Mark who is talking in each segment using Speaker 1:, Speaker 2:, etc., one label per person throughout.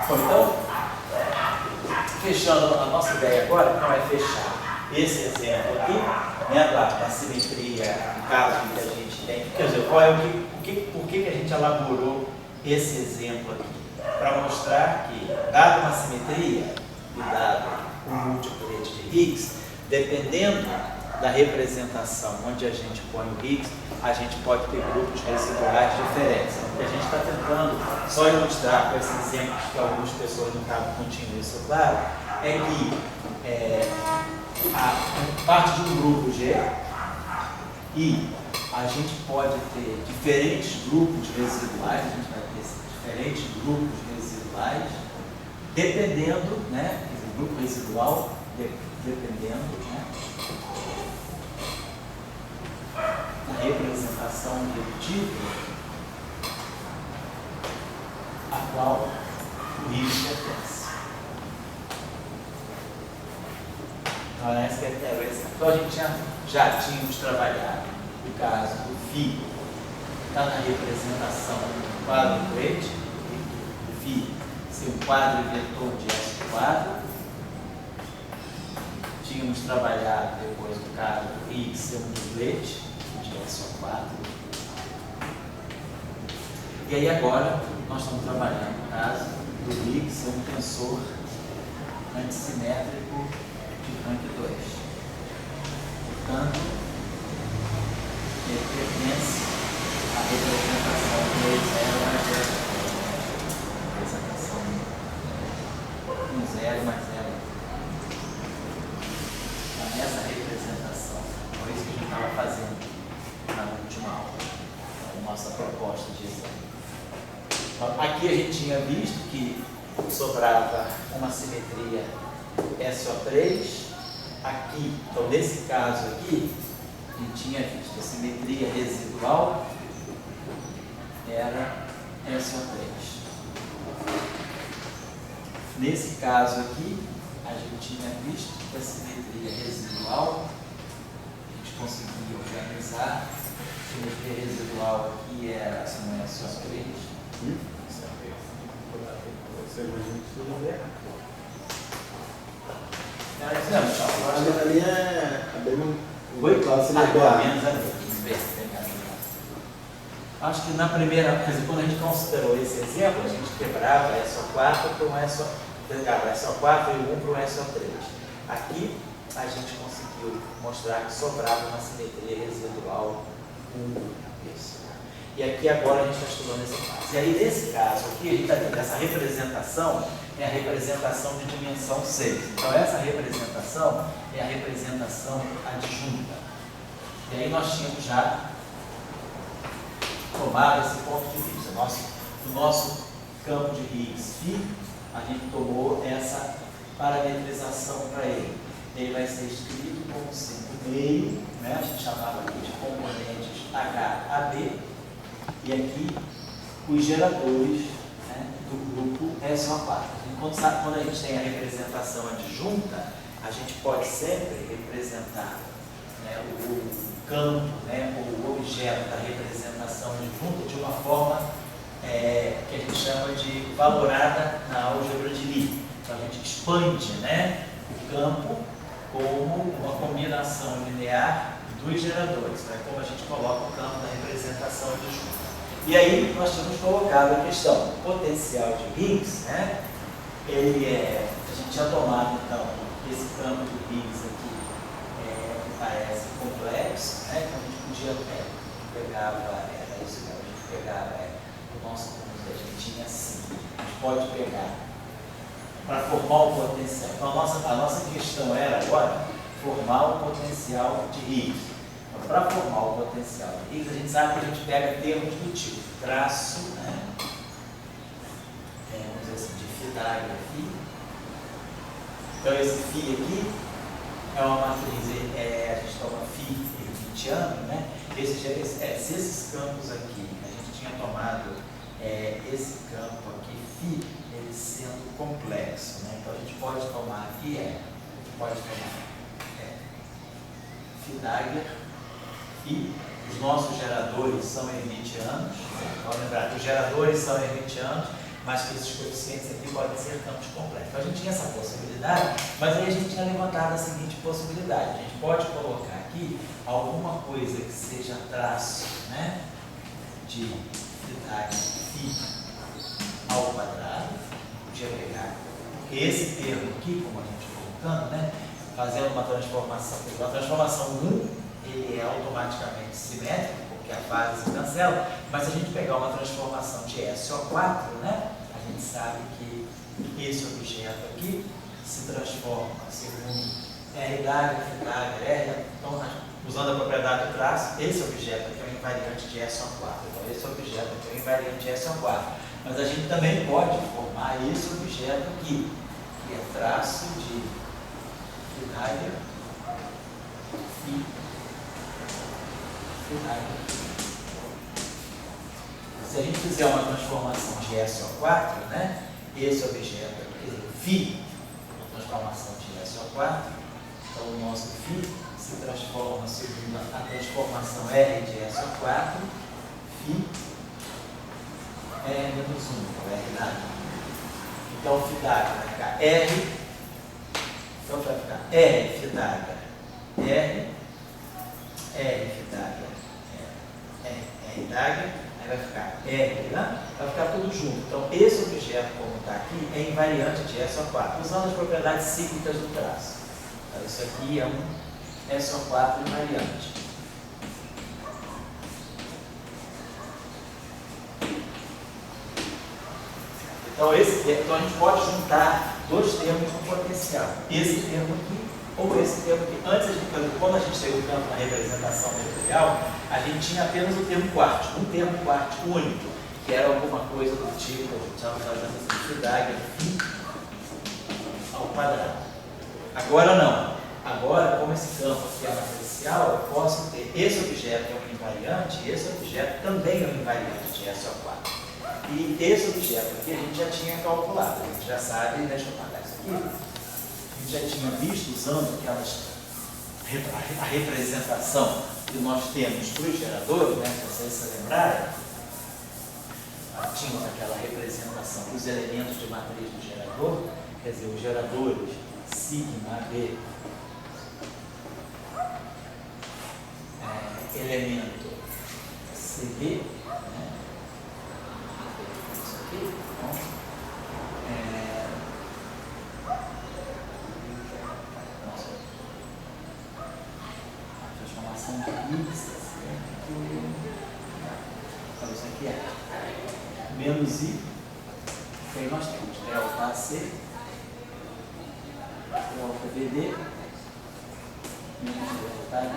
Speaker 1: Bom, então, fechando a nossa ideia agora, então é fechar esse exemplo aqui, né, da simetria, no caso que a gente tem. Quer dizer, por que a gente elaborou esse exemplo aqui? Para mostrar que, dada uma simetria e dado um múltiplete de Higgs, dependendo da representação onde a gente põe o Higgs, a gente pode ter grupos residuais diferentes. O que a gente está tentando só ilustrar com esses exemplos que algumas pessoas no cabo contínuo isso claro, é que a parte de um grupo G e a gente pode ter diferentes grupos residuais, a gente vai ter diferentes grupos residuais, dependendo, né, o grupo residual, dependendo, né, da representação redutível a qual o Higgs pertence. Então a gente já tínhamos trabalhado o caso do φ, está na representação do quadro plate, o φ ser um quadro vetor de S quadro. Tínhamos trabalhado depois do caso do Higgs ser um duplete de SO4. E aí agora nós estamos trabalhando no caso do Higgs ser um tensor antissimétrico de rank 2. Portanto, ele pertence à representação 2,0 mais 0. Representação 1,0 mais 0. Então, essa representação, foi isso que a gente estava fazendo na última aula. A nossa proposta de exemplo. Aqui a gente tinha visto que sobrava uma simetria SO3. Aqui, então nesse caso aqui, a gente tinha visto que a simetria residual era SO3. Nesse caso aqui, a gente tinha visto que a simetria residual, a gente conseguia organizar, a simetria residual aqui era SO3.
Speaker 2: Você imagina que isso não é.
Speaker 1: Não,
Speaker 2: ali é bem.
Speaker 1: Oi?
Speaker 2: Classe
Speaker 1: Menos acho que na primeira, quer dizer, quando a gente considerou esse exemplo, a gente quebrava SO4 para um SO4 e 1 para um SO3. Aqui a gente conseguiu mostrar que sobrava uma simetria residual isso. E aqui agora a gente está estudando esse caso. E aí nesse caso aqui, a gente está tendo essa representação, é a representação de dimensão 6. Então essa representação é a representação adjunta. E aí nós tínhamos já tomado esse ponto de vista. No nosso campo de Higgs φ, a gente tomou essa parametrização para ele. Ele vai ser escrito como sendo meio, né? A gente chamava aqui de componentes HAB, e aqui os geradores, né, do grupo SO4. Quando a gente tem a representação adjunta, a gente pode sempre representar, né, o campo, né, o objeto da representação adjunta de uma forma que a gente chama de valorada na álgebra de Lie. Então a gente expande, né, o campo como uma combinação linear dos geradores, né, como a gente coloca o campo da representação adjunta. E aí nós tínhamos colocado a questão do potencial de Higgs, né? A gente tinha tomado então esse campo de Higgs aqui que parece complexo, né? Então a gente podia pegava, era isso que a gente pegava, o nosso campo que a gente tinha assim, a gente pode pegar para formar o potencial. Então a nossa questão era agora formar o potencial de Higgs. Para formar o potencial de Higgs, a gente sabe que a gente pega termos do tipo traço, né? Vamos dizer assim, de Pythagoras, φ. Então esse φ aqui é uma matriz, a gente toma φ hermitiano, né? Se esses campos aqui, a gente tinha tomado esse campo aqui, φ, ele sendo complexo, né? Então a gente pode tomar aqui, Pythagoras, e os nossos geradores são hermitianos. Vamos lembrar que os geradores são hermitianos, mas que esses coeficientes aqui podem ser campos complexos. Então a gente tinha essa possibilidade, mas aí a gente tinha levantado a seguinte possibilidade. A gente pode colocar aqui alguma coisa que seja traço, né, de fidagem φ ao quadrado. Podia pegar esse termo aqui, como a gente colocando, né, fazendo uma transformação. A transformação 1, ele é automaticamente simétrico, porque a fase se cancela, mas se a gente pegar uma transformação de SO4, né, a gente sabe que esse objeto aqui se transforma segundo R d'A, F d'A, R. Então, usando a propriedade do traço, esse objeto aqui é um invariante de SO4. Então, esse objeto aqui é um invariante de SO4. Mas a gente também pode formar esse objeto aqui, que é traço de fidagem φ. Se a gente fizer uma transformação de SO4, né, esse objeto aqui, φ, uma transformação de SO4, então o nosso φ se transforma segundo a transformação R de SO4, φ é menos 1, o R d'A. Então, φ' vai ficar R, então vai ficar R φ', R, R φ', R d'A, aí vai ficar R, né? Vai ficar tudo junto. Então, esse objeto, como está aqui, é invariante de SO4, usando as propriedades cíclicas do traço. Então, isso aqui é um SO4 invariante. Então, então a gente pode juntar dois termos no potencial. Esse termo aqui ou esse termo aqui. Antes, quando a gente chegou no campo da representação vetorial, a gente tinha apenas o termo quártico, um termo quártico único, que era alguma coisa do tipo, a gente estava fazendo assim, fidagem φ ao quadrado. Agora não. Agora, como esse campo aqui é matricial, eu posso ter esse objeto é um invariante, e esse objeto também é um invariante de SO4. E esse objeto aqui a gente já tinha calculado, a gente já sabe, deixa eu apagar isso aqui, a gente já tinha visto usando a representação que nós temos para os geradores, né, se vocês se lembrarem, tínhamos aquela representação dos elementos de matriz do gerador, quer dizer, os geradores sigma B, elemento CD, né? Isso aqui, então, a transformação de X, então isso aqui é menos I, que aí nós temos delta AC, delta BD, menos delta D,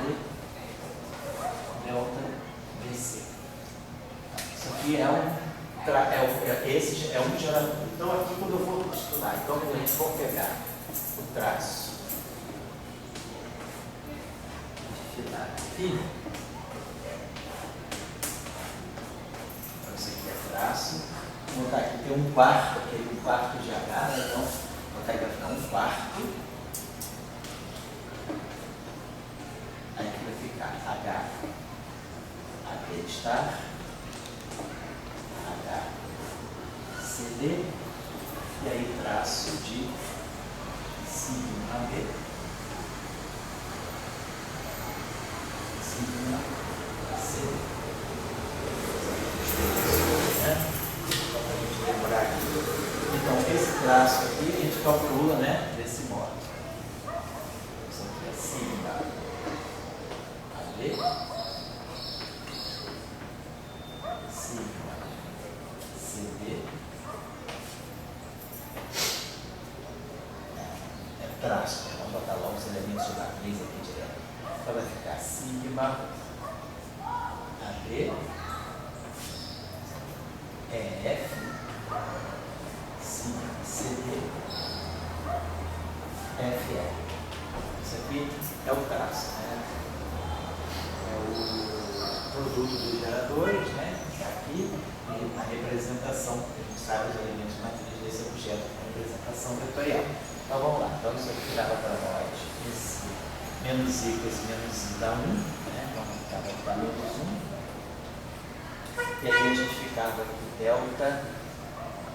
Speaker 1: delta BC. Isso aqui esse é um gerador. Então aqui quando eu for estudar, então quando a gente for pegar o traço de fidagem, então isso aqui é traço, vou botar aqui, tem um quarto, aquele quarto de H, né? Então vou botar aqui vai ficar um quarto, aí aqui vai ficar H, AB estar, H, CD, e aí traço de sigma B, sigma CD. Só para a gente lembrar aqui. Então, esse traço aqui a gente calcula, né, desse modo. Isso aqui é sigma AB, sigma CD, traço, né? Vamos botar logo os elementos de matriz aqui direto. Então vai ficar sigma AB, EF, sigma CD, FR. Isso aqui é o traço, né? É o produto dos geradores, né? Aqui, e a representação, a gente sabe os elementos de matriz desse objeto, a representação vetorial. Então vamos lá, então isso aqui dava para nós esse menos I com esse menos I dá 1, né? Então vai ficar menos 1. E aqui a gente ficava aqui delta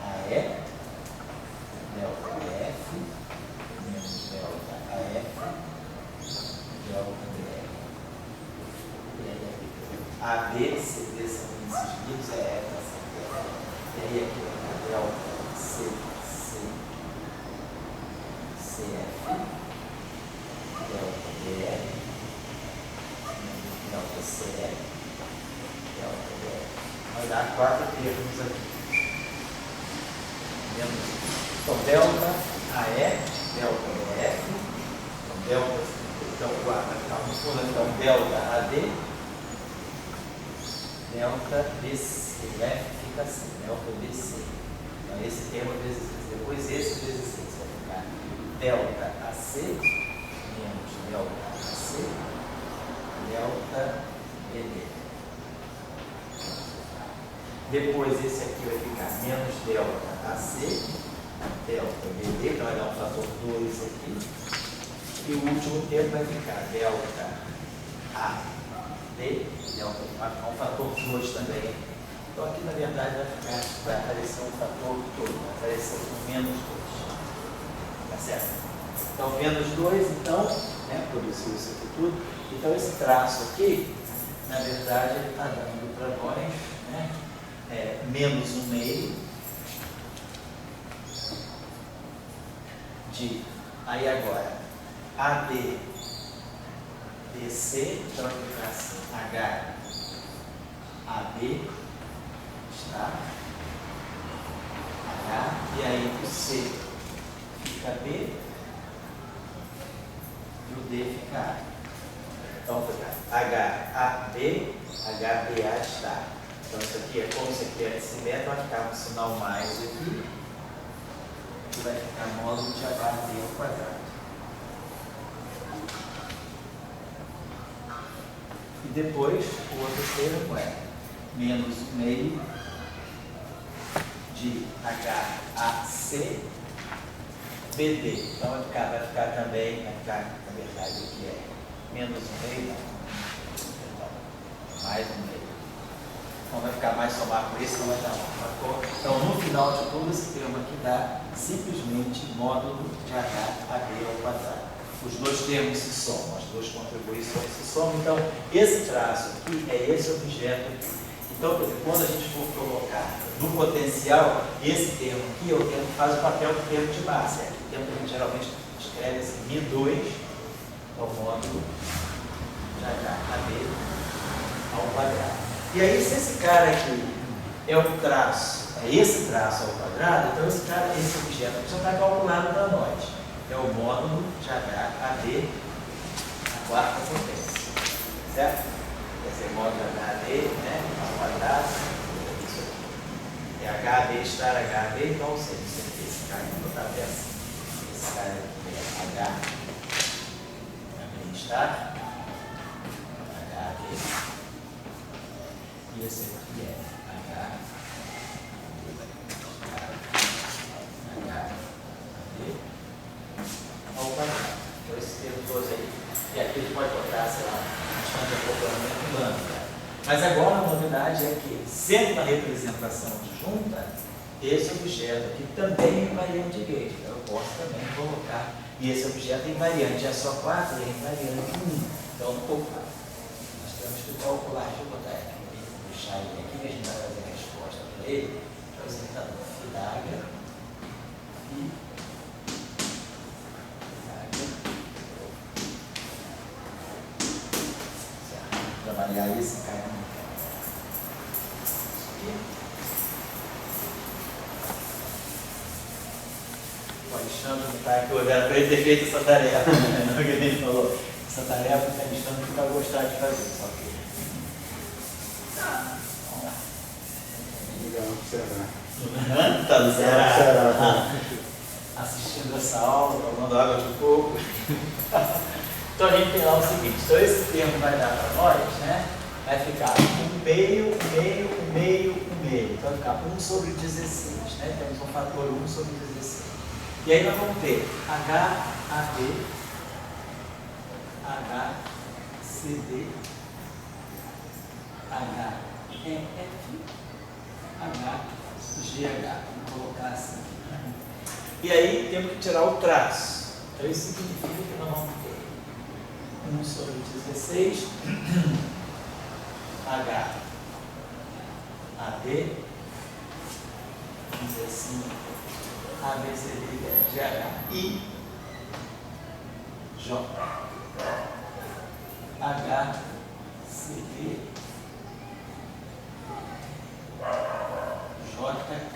Speaker 1: AE tá? 4 termos aqui. Então, delta AE, delta BF, então, delta, então, então, delta AD, delta BC, o F fica assim, delta BC. Então, esse termo vezes 6. Depois esse vezes 6 vai ficar delta AC, menos delta AC, delta BD. Depois esse aqui vai ficar menos delta AC, delta BD, então vai dar um fator 2 aqui. E o último termo vai ficar delta AD, delta, vai ficar um fator 2 também. Então aqui na verdade vai aparecer um fator todo, vai aparecer um menos 2. Tá certo? Então menos 2, então, né, produziu isso aqui tudo. Então esse traço aqui, na verdade, ele está dando para nós, né, menos 1/2 de, aí agora, AD, BC, então vai ficar assim, H, AB, está, H, e aí o C fica B, e o D fica A. Então fica HAB, HBA está. Então isso aqui é como se aqui é simétrico, vai ficar um sinal mais aqui, e vai ficar módulo de HB ao quadrado. E depois o outro termo é menos 1/2 de HAC BD. Então vai ficar também, vai ficar, na verdade, aqui é menos 1/2, não, mais 1/2. Então vai ficar mais somar por isso, não vai dar um. Então no final de tudo esse termo aqui dá simplesmente módulo de HAB ao quadrado. Os dois termos se somam, as duas contribuições se somam. Então esse traço aqui é esse objeto aqui. Então, por exemplo, quando a gente for colocar no potencial, esse termo aqui é o termo que faz o papel do termo de massa. É o termo que a gente geralmente escreve assim, μ2 é o módulo de HAB ao quadrado. E aí, se esse cara aqui é o traço, é esse traço ao quadrado, então esse objeto aqui já está calculado para nós. É o módulo de HAB a quarta potência. Certo? Esse é o módulo de HAB, né, ao quadrado. Isso aqui. É HAB estar HAB, então, ou seja, esse cara aqui não está bem assim. Esse cara aqui é HAB estar HAB. E esse aqui é HAB ao quadrado. Então, esse termo todo aí. E aqui a gente pode botar, sei lá, constante de acoplamento lambda. Mas agora a novidade é que, sendo uma representação disjunta, esse objeto aqui também é invariante de gauge. Então, eu posso também colocar. E esse objeto é invariante é só 4 e é invariante 1. Então, nós temos que calcular. Deixa eu botar aqui. Deixar ele aqui, que a gente vai fazer a resposta para ele, apresentando φ d'H e trabalhar esse cara aqui. O Alexandre não está aqui olhando para ele ter feito essa tarefa. Não, que ele falou. Essa tarefa o Alexandre não vai gostar de fazer, só que. Vamos lá. Está no Ceará. Assistindo essa aula, tomando água de coco. Então a gente tem lá o seguinte, então esse termo vai dar para nós, né? Vai ficar 1/2. Então vai ficar 1 sobre 16, né? Temos um fator 1 sobre 16. E aí nós vamos ter HAB, HCD, HEF, HGH. Vamos colocar assim. E aí temos que tirar o traço. Então isso significa que nós vamos ter 1 sobre 16, HAB, vamos dizer assim, ABCD, GH e J, HCD, JK.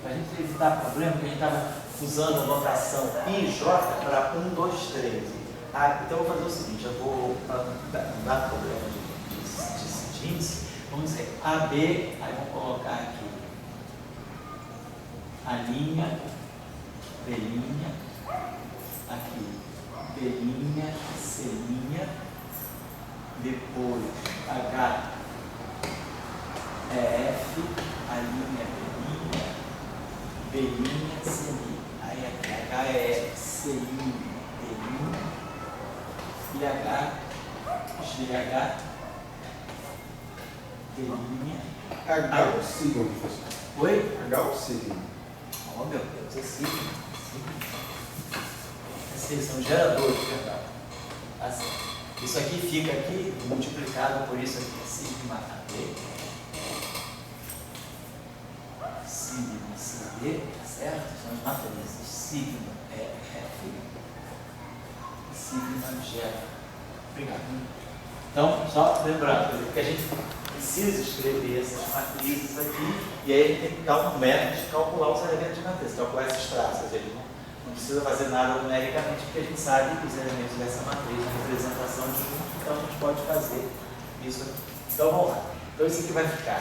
Speaker 1: Para a gente evitar problema, porque a gente estava usando a notação IJ para 1, 2, 3. Então eu vou fazer o seguinte, eu vou, para não dar problema de índice, vamos dizer AB, aí vamos colocar aqui a linha, B', aqui B', C', depois H é F, a linha B', C', aí aqui H é C', B', e H, GH, B'.
Speaker 2: H é o signo, professor.
Speaker 1: Oi?
Speaker 2: H é o signo.
Speaker 1: Oh, meu Deus, é signo. Esses são geradores, verdade. Assim. Isso aqui fica aqui multiplicado por isso aqui, sigma AB, sigma CD, certo? São as matrizes. Sigma é F, sigma G. Obrigado. Então, só lembrando, porque a gente precisa escrever essas matrizes aqui, e aí a gente tem que dar um método de calcular os elementos de matriz, calcular esses traços. Ele não precisa fazer nada numericamente, porque a gente sabe que os elementos dessa matriz de representação junto, então a gente pode fazer isso aqui. Então vamos lá. Então isso aqui vai ficar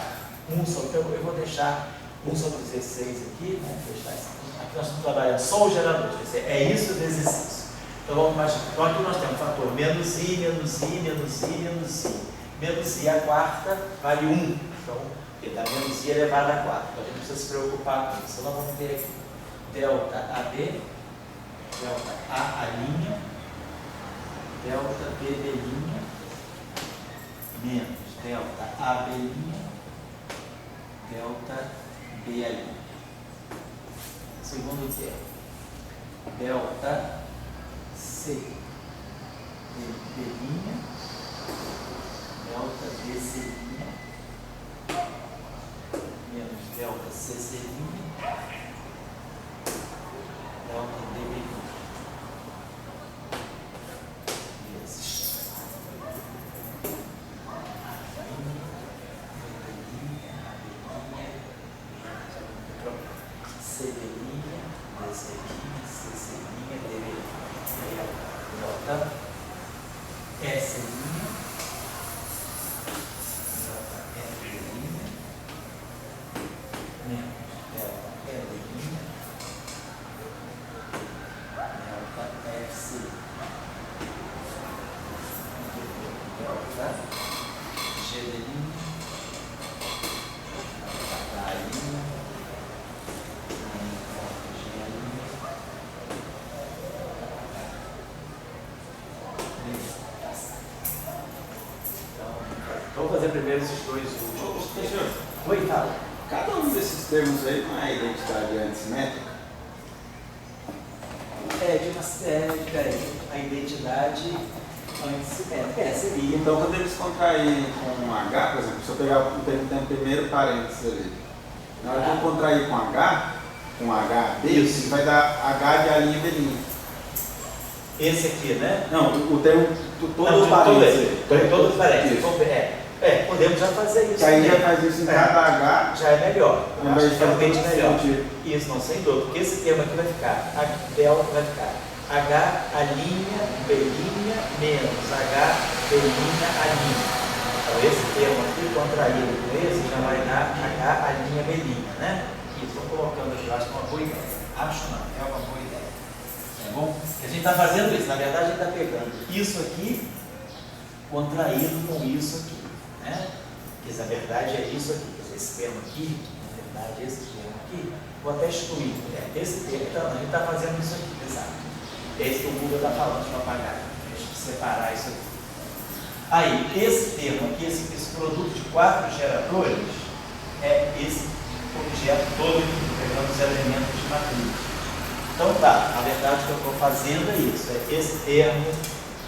Speaker 1: 1 sobre, então eu vou deixar 1 sobre 16 aqui, né? Deixar isso aqui. Aqui nós estamos trabalhando só o gerador, quer dizer, é isso vezes isso. Então vamos imaginar. Então aqui nós temos o fator menos I, menos I, menos I, menos I. Menos I a quarta vale 1. Então, porque dá menos I elevado a 4. Então a gente precisa se preocupar com isso. Então nós vamos ter aqui delta AB, delta A linha, delta BB linha, menos delta AB linha, delta B linha. Segundo termo, delta C B linha, delta BC linha, menos delta CC linha, delta DB linha. Vamos fazer primeiro esses dois últimos.
Speaker 2: Professor,
Speaker 1: Oi, fala.
Speaker 2: cada um desses termos aí não é identidade antissimétrica?
Speaker 1: Peraí, a identidade antissimétrica, seria.
Speaker 2: Então, quando eles contraírem com H, por exemplo, se eu pegar o termo tem o primeiro parênteses ali, na hora que eu contrair com H, isso vai dar H de A linha B linha.
Speaker 1: Esse aqui, né?
Speaker 2: Não, o termo, todos os parênteses.
Speaker 1: Todos os parênteses. Podemos já fazer isso.
Speaker 2: Que aí já faz isso em cada H.
Speaker 1: Já é melhor.
Speaker 2: Acho que
Speaker 1: realmente melhor.
Speaker 2: Sentido.
Speaker 1: Isso, não, sem dúvida. Porque esse termo aqui vai ficar, a delta vai ficar H, A linha, B linha, menos H, B linha, A linha. Então esse termo aqui, contraído com esse, já vai dar H, A linha, B linha, né? Isso, estou colocando aqui, eu acho que é uma boa ideia. Acho não, é uma boa ideia. Tá bom? A gente está fazendo isso, na verdade a gente está pegando isso aqui, contraído com isso aqui, né? Porque na verdade é isso aqui, quer dizer, esse termo aqui, na verdade esse termo aqui, vou até excluir, né? Esse termo, então, a gente está fazendo isso aqui, exato. É isso que o Google está falando, deixa eu apagar, deixa eu separar isso aqui. Aí, esse termo aqui, esse produto de 4 geradores, é esse objeto todo aqui, pegando os elementos de matriz. Então tá, na verdade o que eu estou fazendo é isso, é esse termo,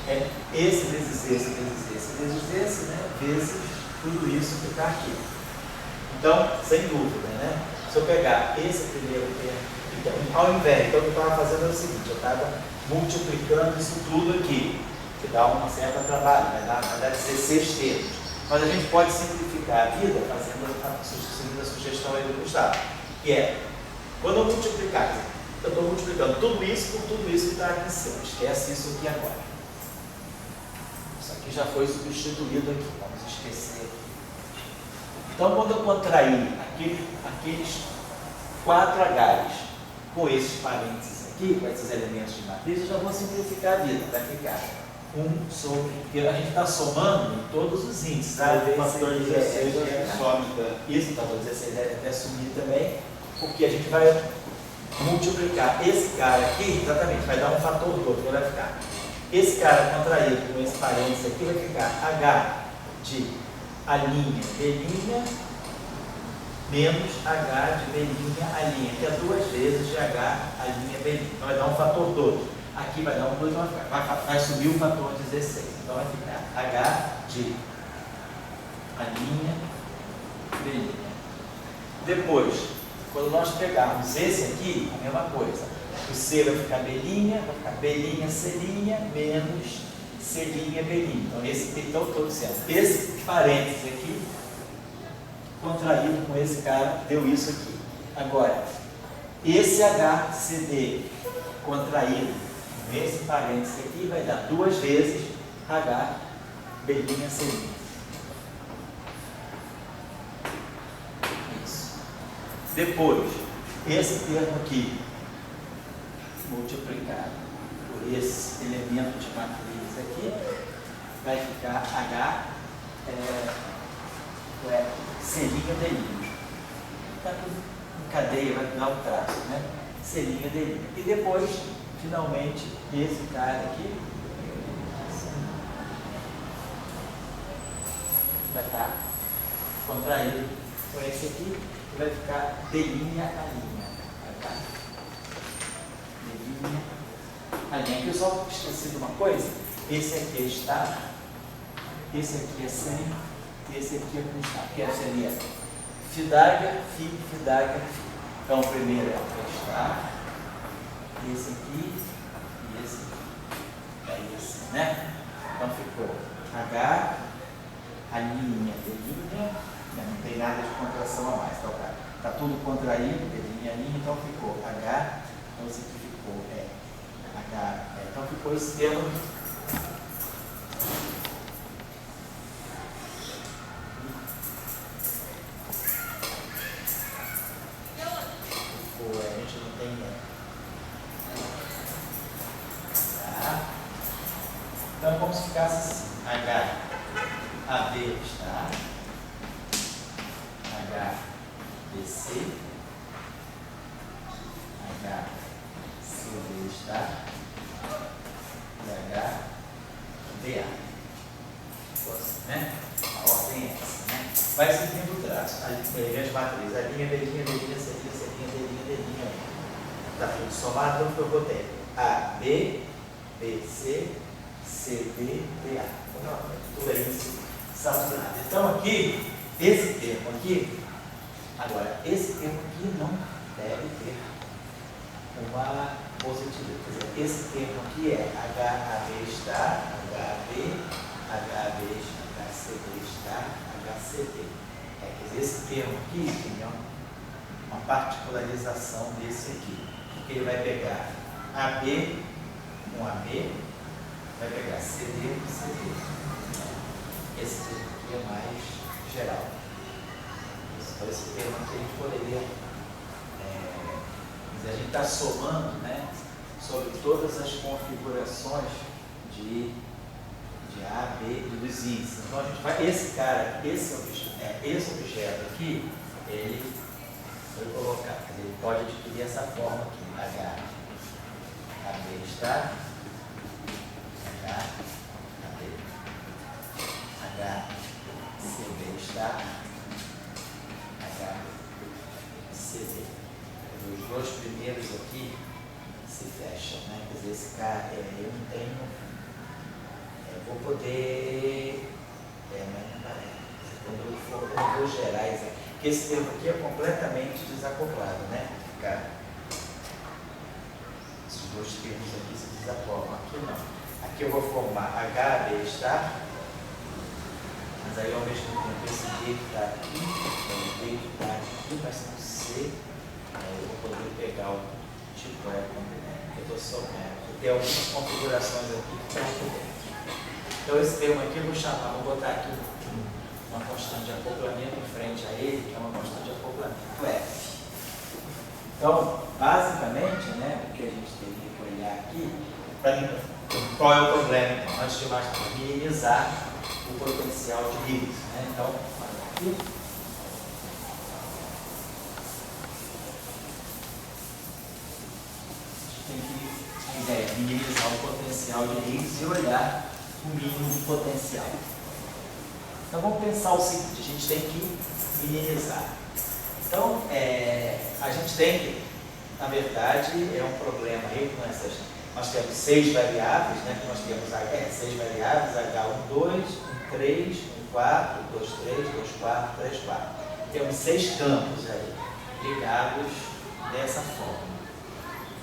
Speaker 1: é esse vezes esse, vezes esse, vezes esse, né? Vezes tudo isso que está aqui. Então, sem dúvida, né? Se eu pegar esse primeiro termo, então, ao invés, então o que eu estava fazendo é o seguinte, eu estava multiplicando isso tudo aqui, que dá uma certa trabalho, vai dar 16 termos. Mas a gente pode simplificar a vida seguindo a sugestão aí do Gustavo, que é, quando eu multiplicar, eu estou multiplicando tudo isso por tudo isso que está aqui em cima. Esquece isso aqui agora. Isso aqui já foi substituído aqui, vamos esquecer aqui. Então, quando eu contrair aqueles 4 H's com esses parênteses aqui, com esses elementos de matriz, eu já vou simplificar a vida, vai ficar 1 sobre, porque a gente está somando em todos os índices, tá?
Speaker 2: O fator 16 some, tá?
Speaker 1: Isso, o fator 16 deve até sumir também, porque a gente vai multiplicar esse cara aqui, exatamente, vai dar um fator do outro, vai ficar. Esse cara contraído com esse parênteses aqui vai ficar H de A', B' menos H de B', que é 2 vezes de H, A', B'. Então vai dar um fator 2. Aqui vai dar um 2, vai subir o fator 16. Então vai ficar H de A', B'. Depois, quando nós pegarmos esse aqui, a mesma coisa. O C vai ficar B', C' menos C', B'. Então, estou dizendo, esse parênteses aqui, contraído com esse cara, deu isso aqui. Agora, esse HCD contraído com esse parênteses aqui, vai dar 2 vezes H, B', C'. Depois, esse termo aqui, multiplicado por esse elemento de matriz aqui, vai ficar H, C', D'. Está tudo em cadeia, vai dar um traço, né? C', D'. E depois, finalmente, esse cara aqui, vai estar contraído com esse aqui, vai ficar D', A'. D', A'. Aqui eu só esqueci de uma coisa. Esse aqui é estar, esse aqui é sem, esse aqui é com estar. Que seria Fidaga, Fi, Fidaga, Fi. Então o primeiro é estar, esse aqui e esse aqui. É esse, né? Então ficou H, A', D'. Não tem nada de contração a mais, está tudo contraído, D', então ficou H, então isso aqui ficou H, então ficou esse termo aqui. Ficou, a gente não tem tá? Então é como se ficasse assim, H, AB está, HBC, HCD está e HDA. Né? A ordem é essa, né? Vai seguindo o traço. As matrizes, a linha, B', C', D'. Está tudo somado, então eu botei A, B, B, C, C, D, D, A. Tudo aí saturado. Então aqui, esse termo aqui, agora, esse termo aqui não deve ter uma positividade. Quer dizer, esse termo aqui é HAB está, HB, HB, HCD está, HCD. Quer dizer, esse termo aqui tem uma particularização desse aqui. Porque ele vai pegar AB com AB, vai pegar CD com CD. Esse termo aqui é mais geral. Então, esse termo aqui a gente poderia, a gente está somando, né, sobre todas as configurações de A, B e dos índices. Então, a gente vai, esse cara, esse objeto aqui, ele foi colocado, ele pode adquirir essa forma aqui, H, AB está, H, AB, H, CB está, CD. Os dois primeiros aqui se fecham, né? Quer dizer, esse cara, eu não tenho, vou poder, mas não parece. Quando eu vou gerar isso aqui, porque esse termo aqui é completamente desacoplado, né? Ficar, esses dois termos aqui se desacoplam, aqui não. Aqui eu vou formar HB está, mas aí ao mesmo tempo esse D que está aqui, o D que está aqui vai ser um C, aí eu vou poder pegar o tipo eu estou somando. Tem algumas configurações aqui que estão aqui dentro. Então esse termo aqui eu vou botar aqui uma constante de acoplamento em frente a ele, que é uma constante de acoplamento F. Então, basicamente, o que a gente teria que olhar aqui, qual é o problema? Então, antes de mais, minimizar o potencial de Higgs. Então, olha aqui. A gente tem que minimizar o potencial de Higgs e olhar o mínimo de potencial. Então vamos pensar o seguinte, a gente tem que minimizar. Então, a gente tem que, na verdade, é um problema aí com nós temos 6 variáveis, que nós temos 6 variáveis, H12, 13, 4, 23, 24, 34. Temos 6 campos aí, ligados dessa forma.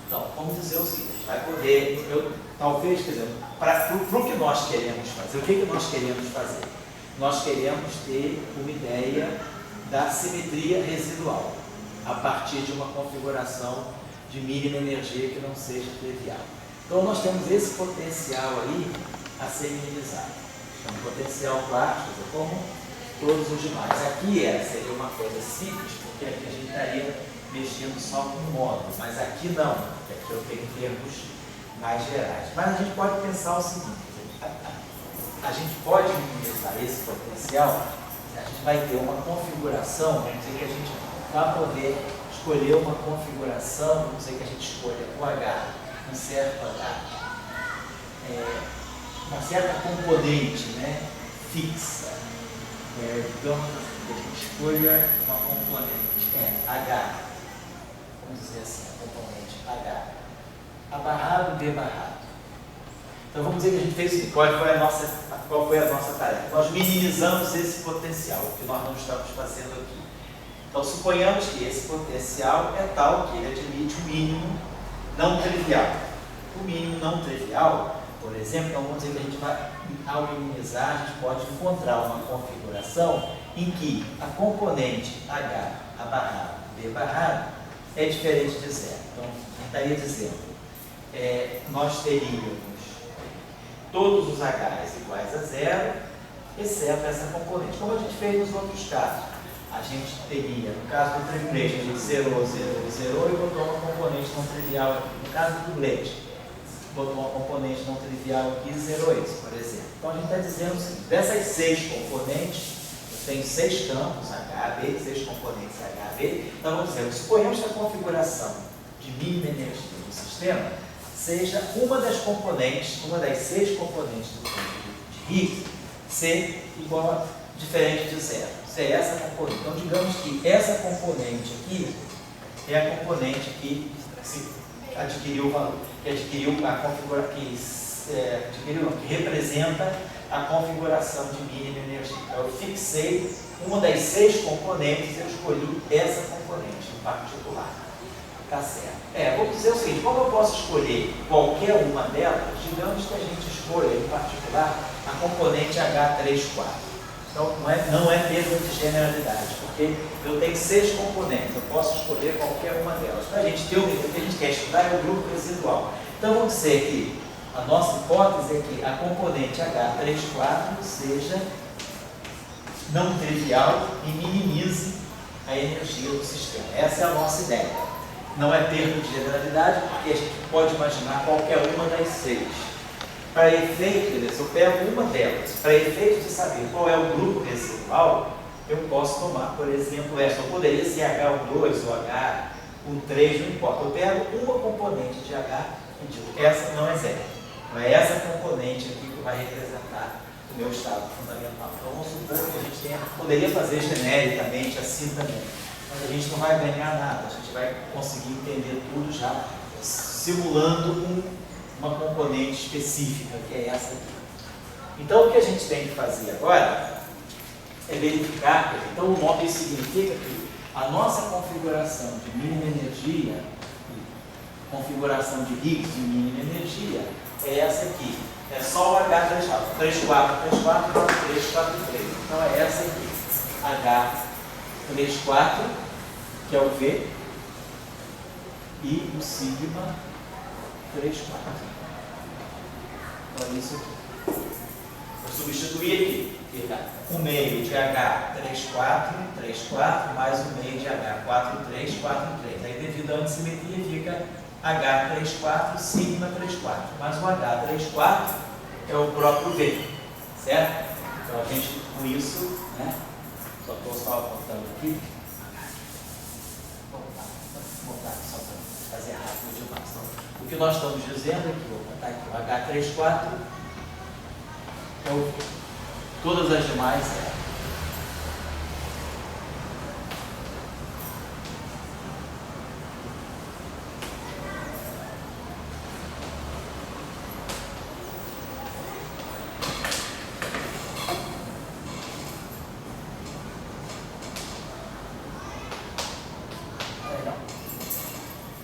Speaker 1: Então, vamos dizer o seguinte, vai poder, talvez, quer dizer, para o que nós queremos fazer, o que nós queremos fazer? Nós queremos ter uma ideia da simetria residual, a partir de uma configuração de mínima energia que não seja trivial. Então, nós temos esse potencial aí a ser minimizado. É um potencial quântico, como todos os demais. Aqui seria uma coisa simples, porque aqui a gente estaria mexendo só com um módulo, mas aqui não, porque aqui eu tenho termos mais gerais. Mas a gente pode pensar o seguinte, a gente pode minimizar esse potencial, a gente vai ter uma configuração, vamos dizer que a gente vai poder escolher uma configuração, vamos dizer que a gente escolha o H, um certo H, uma certa componente fixa, digamos que a gente escolha uma componente H, vamos dizer assim, a componente H, A barrado, B barrado. Então vamos dizer que a gente fez o seguinte, qual foi a nossa tarefa? Nós minimizamos esse potencial, que nós não estamos fazendo aqui. Então suponhamos que esse potencial é tal que ele admite o mínimo não trivial. O mínimo não trivial, por exemplo, então vamos dizer que a gente vai, ao minimizar, a gente pode encontrar uma configuração em que a componente H, A barrado, B barrado, é diferente de zero. Então, a gente estaria dizendo, nós teríamos todos os H's iguais a zero, exceto essa componente. Como a gente fez nos outros casos, a gente teria, no caso do triplete, a gente zerou e botou uma componente não trivial aqui. No caso do duplete, botou uma componente não trivial aqui e zerou isso, por exemplo. Então a gente está dizendo o seguinte, dessas 6 componentes, eu tenho 6 campos HB, 6 componentes HB, então vamos dizer, suponhamos que a configuração de mínima energia do sistema seja uma das componentes, uma das 6 componentes do campo de Higgs, ser igual a diferente de zero. Ser essa componente. Então, digamos que essa componente aqui é a componente que adquiriu o valor, que adquiriu a configuração, que representa a configuração de mínima energia. Então, eu fixei uma das 6 componentes e eu escolhi essa componente em particular. Tá certo. Vou dizer o seguinte, como eu posso escolher qualquer uma delas, digamos que a gente escolha, em particular, a componente H34. Então, não é perda de generalidade, porque eu tenho 6 componentes, eu posso escolher qualquer uma delas. Para a gente ter o que a gente quer estudar é o grupo residual. Então, vamos dizer que a nossa hipótese é que a componente H34 seja não trivial e minimize a energia do sistema. Essa é a nossa ideia. Não é perda de generalidade, porque a gente pode imaginar qualquer uma das 6. Para efeito, se eu pego uma delas, para efeito de saber qual é o grupo residual, eu posso tomar, por exemplo, essa. Eu poderia ser H12 ou H13, não importa. Eu pego uma componente de H e digo, essa não é zero. Então é essa componente aqui que vai representar o meu estado fundamental. Então vamos supor que a gente poderia fazer genericamente assim também. Mas a gente não vai ganhar nada, a gente vai conseguir entender tudo já simulando uma componente específica, que é essa aqui. Então, o que a gente tem que fazer agora é verificar, então isso significa que a nossa configuração de mínima energia configuração de Higgs de mínima energia é essa aqui. É só o H 34, 34, 43, 43. Então é essa aqui. H 34, que é o V, e o sigma 34. Então é isso aqui. Vou substituir aqui. Fica 1 meio de H 34, 34, mais 1 meio de H 43, 43. Aí devido à antissimetria fica H 34, sigma 34. Mas o H 34 é o próprio V, certo? Então a gente com isso, né? Só estou apontando aqui. Vou botar só para fazer rápido demais. Então, o que nós estamos dizendo aqui, vou botar aqui, o H 34 é o V. Todas as demais é.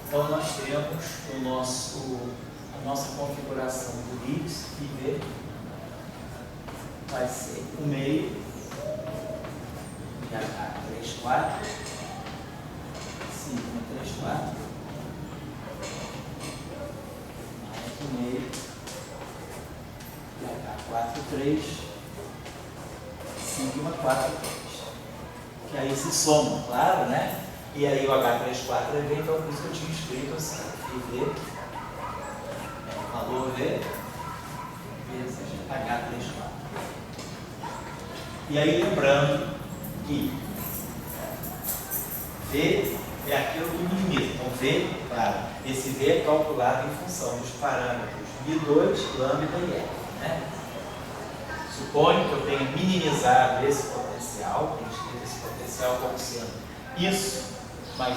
Speaker 1: Então nós temos a nossa configuração do Higgs e V vai ser 1 meio de H 34, sigma 34, mais 1 meio de H 43, sigma 43. Que aí se somam, claro, né? E aí o H 34 é V, então por isso que eu tinha escrito assim, V, valor V, vezes H 34. E aí lembrando que V é aquilo que minimiza. Então V, claro, esse V é calculado em função dos parâmetros μ2, lambda e F. Né? Suponho que eu tenha minimizado esse potencial, tenho escrito esse potencial como sendo isso, mais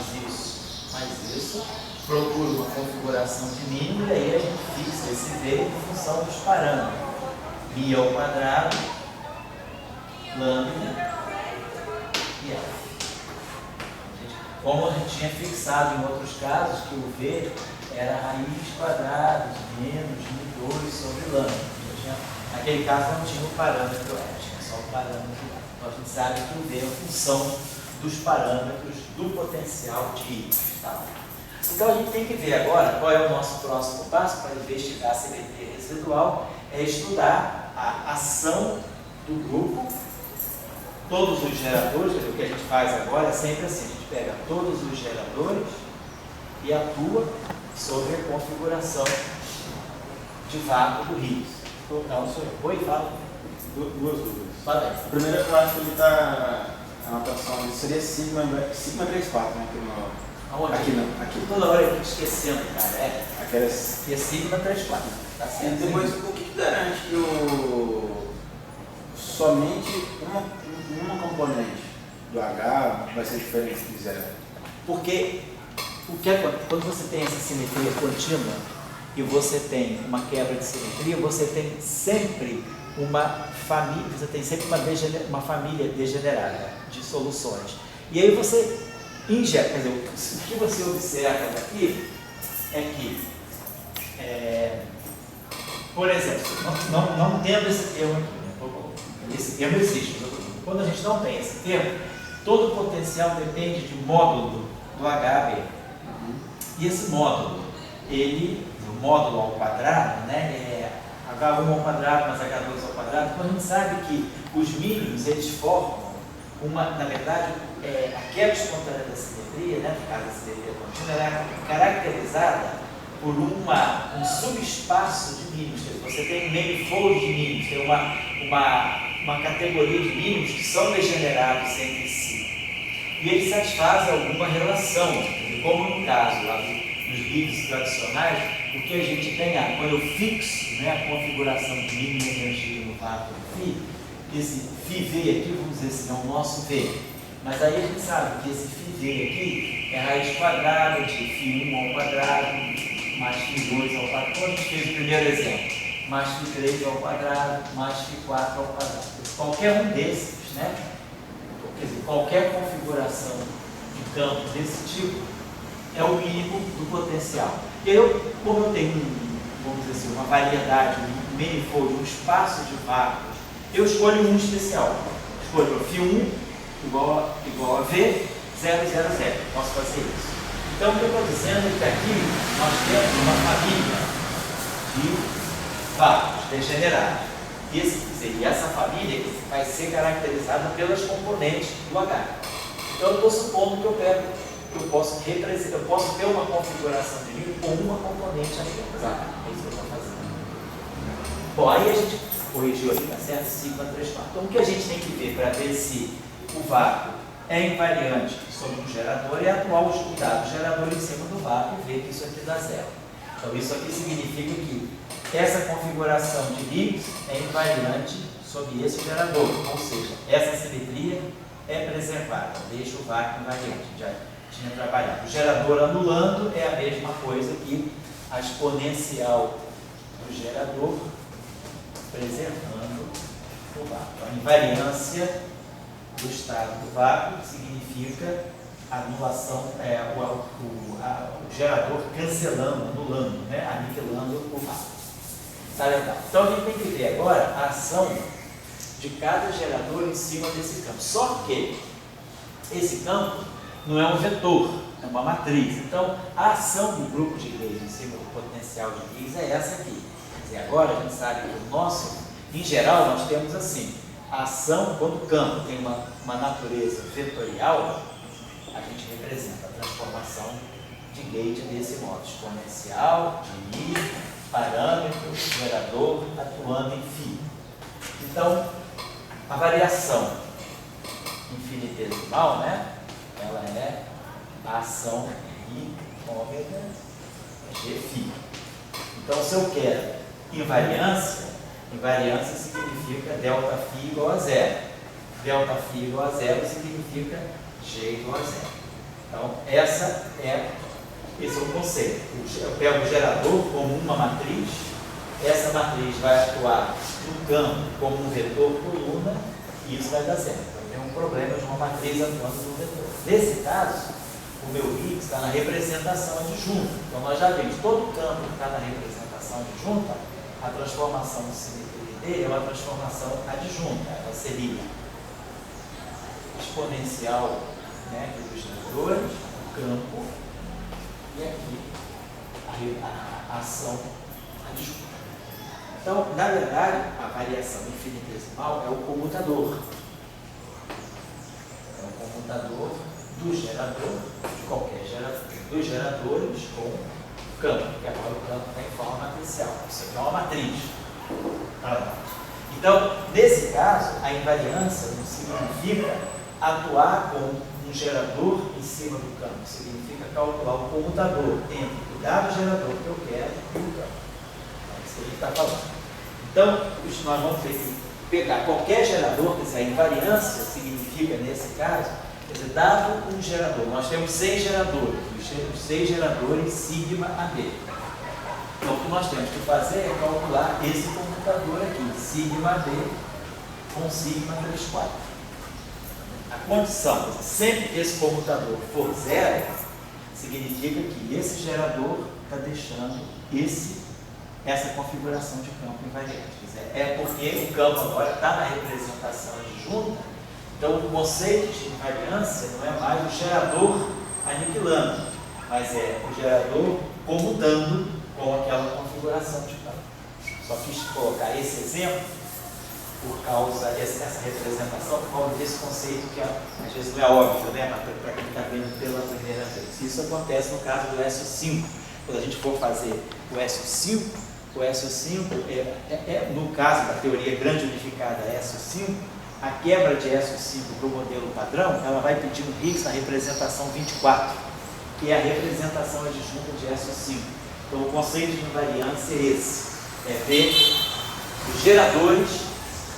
Speaker 1: isso, procuro uma configuração de mínimo e aí a gente fixa esse V em função dos parâmetros. μ ao quadrado, lambda e F. Como a gente tinha fixado em outros casos, que o V era raiz quadrada de menos μ2 sobre lambda. Naquele caso não tinha o parâmetro F, tinha só o parâmetro F. Então a gente sabe que o V é a função dos parâmetros do potencial de I. Tá? Então a gente tem que ver agora qual é o nosso próximo passo para investigar a simetria residual, é estudar a ação do grupo, todos os geradores. O que a gente faz agora é sempre assim, a gente pega todos os geradores e atua sobre a configuração de vácuo do Higgs. Não, sou eu. Oi, fala.
Speaker 2: Duas dúvidas.
Speaker 1: Fala aí.
Speaker 2: A primeira, eu acho que ele está. A notação seria sigma 34, né?
Speaker 1: Aonde?
Speaker 2: Aqui.
Speaker 1: Toda hora eu fico esquecendo, cara. É.
Speaker 2: Aquelas.
Speaker 1: E é sigma 34. Tá
Speaker 2: E
Speaker 1: certo?
Speaker 2: depois, o que garante que somente uma componente do H vai ser diferente de zero?
Speaker 1: Porque quando você tem essa simetria contínua e você tem uma quebra de simetria, você tem sempre uma família, uma família degenerada de soluções. E aí você injeta, quer dizer, o que você observa daqui é que, por exemplo, não tendo esse termo aqui, né? Esse termo existe, quando a gente não tem esse termo, todo o potencial depende de módulo do HB. E esse módulo, o módulo ao quadrado, né, é H1 ao quadrado mais H2 ao quadrado. Então a gente sabe que os mínimos, eles formam na verdade, a quebra espontânea da simetria, né, no caso da simetria contínua, ela é caracterizada por um subespaço de mínimos. Você tem um manifold de mínimos, tem uma categoria de mínimos que são degenerados entre si. E eles satisfazem alguma relação, como no caso lá dos Higgs tradicionais, o que a gente tem, quando eu fixo, né, a configuração de mínima energia no vácuo φ, esse φV aqui, vamos dizer assim, é o nosso V. Mas aí a gente sabe que esse φV aqui é raiz quadrada de φ1 ao quadrado, mais φ2 ao quadrado. Como a gente fez o primeiro exemplo, mais φ3 ao quadrado, mais φ4 ao quadrado. Qualquer um desses, né? Quer dizer, qualquer configuração de campo desse tipo é o mínimo do potencial. Como eu tenho, vamos dizer assim, uma variedade, um manifold, um espaço de vácuos, eu escolho um especial. Escolho φ1 igual a V, 0, 0, 0. Posso fazer isso. Então, o que eu estou dizendo é que aqui nós temos uma família de vácuos degenerados. E essa família vai ser caracterizada pelas componentes do H. Então, eu estou supondo que eu posso ter uma configuração de nível com uma componente aqui. É isso que eu estou fazendo. Bom, aí a gente corrigiu aqui, tá certo? Sigma 3, 4. Então, o que a gente tem que ver para ver se o vácuo é invariante sobre um gerador é atuar o dado gerador em cima do vácuo e ver que isso aqui dá zero. Então, isso aqui significa que essa configuração de Higgs é invariante sobre esse gerador, ou seja, essa simetria é preservada, deixa o vácuo invariante. Já tinha trabalhado. O gerador anulando é a mesma coisa que a exponencial do gerador preservando o vácuo. A invariância do estado do vácuo significa a anulação, o gerador cancelando, anulando, né? Aniquilando o vácuo. Tá legal. Então a gente tem que ver agora a ação de cada gerador em cima desse campo. Só que esse campo não é um vetor, é uma matriz. Então a ação do grupo de Higgs em cima do potencial de Higgs é essa aqui. Quer dizer, agora a gente sabe que o nosso, em geral, nós temos assim, a ação, quando o campo tem uma natureza vetorial, a gente representa a transformação de gauge desse modo, exponencial, de I, parâmetro, gerador, atuando em φ. Então, a variação infinitesimal, né, ela é a ação I, ômega, Gφ. Então, se eu quero invariância significa ΔΦ igual a zero. ΔΦ igual a zero significa G igual a zero. Então, esse é o conceito. Eu pego o gerador como uma matriz, essa matriz vai atuar no campo como um vetor coluna e isso vai dar zero. Então, tem um problema de uma matriz atuando no vetor. Nesse caso, o meu Higgs está na representação adjunta. Então, nós já vimos, todo campo que está na representação adjunta, a transformação de simetria dele é uma transformação adjunta. Ela seria exponencial, né, dos geradores, o campo, e aqui a ação adjunta. Então, na verdade, a variação infinitesimal é o comutador. É o comutador do gerador, de qualquer gerador, dos geradores com campo, que agora o campo está em forma matricial. Isso aqui é uma matriz. Então, nesse caso, a invariância não significa atuar com um gerador em cima do campo. Significa calcular o comutador entre o dado gerador que eu quero e o campo. É isso que a gente está falando. Então, nós vamos ter que pegar qualquer gerador, quer dizer, a invariância significa, nesse caso, quer dizer, dado um gerador, nós temos 6 geradores, os 6 geradores sigma AB. Então, o que nós temos que fazer é calcular esse computador aqui, sigma AB com sigma 3, 4. A condição, sempre que esse computador for zero, significa que esse gerador está deixando essa configuração de campo invariante. É porque o campo agora está na representação adjunta, então o conceito de invariância não é mais o gerador aniquilando, mas é o gerador comutando com aquela configuração de campo. Só quis colocar esse exemplo por causa dessa representação, por causa desse conceito que às vezes não é óbvio, né? Mas para quem está vendo pela primeira vez. Isso acontece no caso do SO5. Quando a gente for fazer o SO5, no caso da teoria grande unificada SO5, a quebra de SO5 para o modelo padrão, ela vai pedir um Higgs na representação 24, que é a representação adjunta de SO5. Então, o conceito de invariância é esse, é ver os geradores,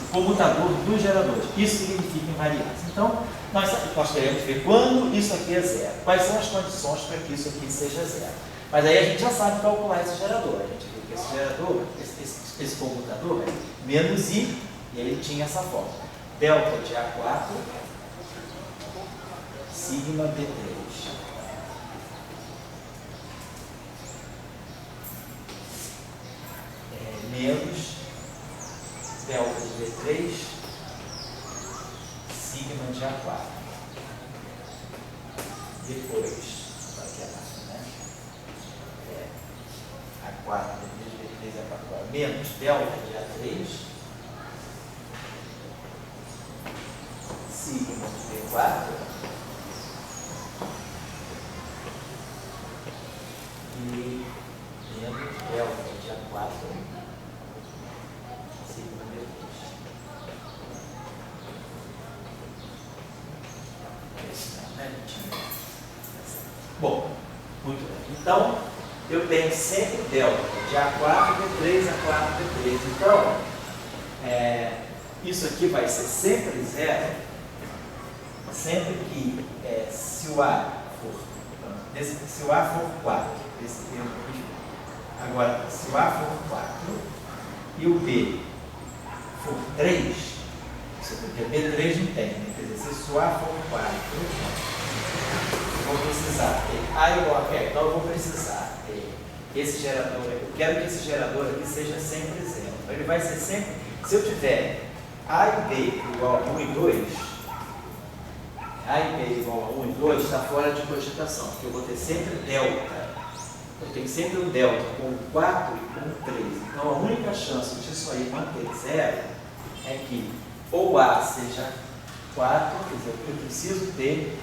Speaker 1: o comutador dos geradores. Isso significa invariância. Então, nós queremos ver quando isso aqui é zero. Quais são as condições para que isso aqui seja zero. Mas aí a gente já sabe calcular esse gerador. A gente viu que esse gerador, esse comutador é menos I, e ele tinha essa forma. Delta de A4, sigma B3. de B3, sigma de A4. Depois, aqui é mais, né? A4 vezes B3 é A4 agora, menos delta de A3, sigma de B4, e menos delta de A4, sigma B2. Esse não, né? Bom, muito bem. Então, eu tenho sempre delta de A4, B3, A4, B3. Então, isso aqui vai ser sempre zero, sempre que se o A for 4, esse termo aqui. Agora, se o A for 4 e o B for 3, porque B3 não tem, né? Quer dizer, se o A for 4, eu vou precisar ter A igual a Q, então eu vou precisar ter esse gerador aqui. Eu quero que esse gerador aqui seja sempre zero. Então ele vai ser sempre, se eu tiver A e B igual a 1 e 2, A e B igual a 1 e 2 está fora de cogitação, porque eu vou ter sempre delta. Eu tenho sempre um delta com 4 e com 3. Então a única chance disso aí manter zero é que ou A seja 4, quer dizer, eu preciso ter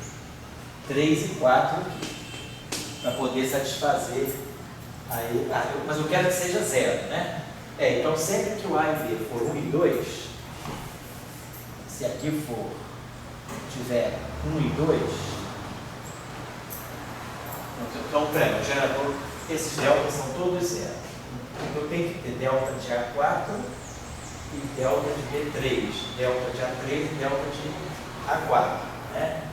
Speaker 1: 3 e 4 aqui, para poder satisfazer aí, mas eu quero que seja zero, né? Então sempre que o A e B for 1 e 2, se aqui tiver 1 e 2, então o gerador, esses deltas são todos zero. Então eu tenho que ter delta de A4 e delta de B3, delta de A3 e delta de A4, né?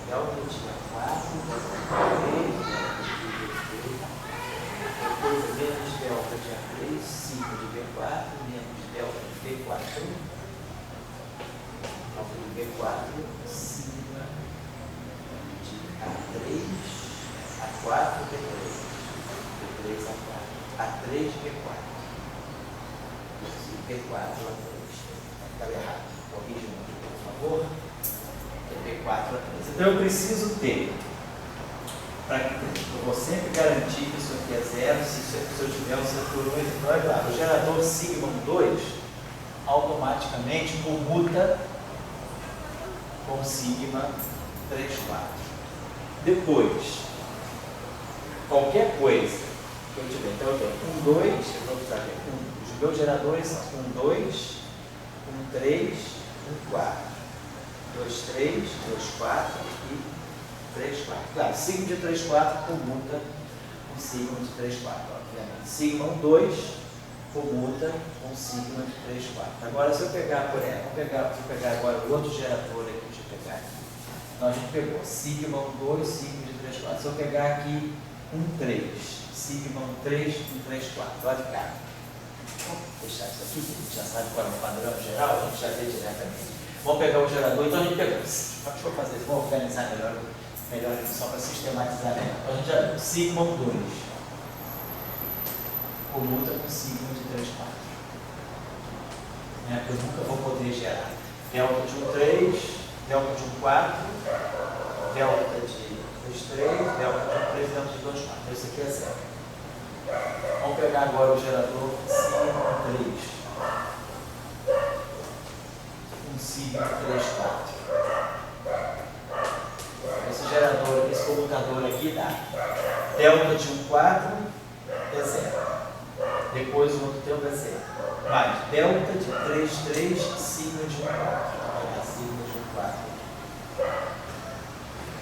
Speaker 1: Delta de A4, depois menos delta de A3, sigma de B4, menos delta de B4, delta de B4, sigma de A3, A4, B3, B3, A4, A3, B4, B4, A3, estava errado, corrija por favor. B4 a 3. Então eu preciso ter, eu vou sempre garantir que isso aqui é zero, se eu tiver um setor 1, então é claro, o gerador sigma 2 automaticamente comuta com sigma 3, 4. Depois, qualquer coisa que eu tiver, então eu tenho 1, 2, eu vou usar aqui, os meus geradores são 1, 2, 1, 3, 1, 4. 2, 3, 2, 4 e 3, 4. Claro, sigma de 3, 4 comuta com sigma de 3, 4, obviamente. Sigma 1, 2 comuta com sigma de 3, 4. Agora, se eu pegar, por exemplo, se eu pegar agora o outro gerador aqui, deixa eu pegar aqui. Então, a gente pegou sigma 1, 2, sigma de 3, 4. Se eu pegar aqui 1, 3, sigma 1, 3, 1, 3, 4. Olha cá. Vamos deixar isso aqui, que a gente já sabe qual é o padrão geral, a gente já vê diretamente. Vamos pegar o gerador, então a gente pegou. Deixa eu fazer isso, vamos organizar melhor aqui, só para sistematizar melhor. Então a gente já sigma 1, 2 comuta com sigma de 3, 4. Porque eu nunca vou poder gerar delta de 1, 3, delta de 1, 4, delta de 2, 3, delta de 1, 3, delta de 2, 4. Então isso aqui é zero. Vamos pegar agora o gerador sigma 1, 3. Sigma 3, 4. Esse gerador, esse comutador aqui dá delta de 1, 4 é zero. Depois o outro termo é zero. Mais delta de 3, 3, sigma de 1, 4. Sigma de 1, 4.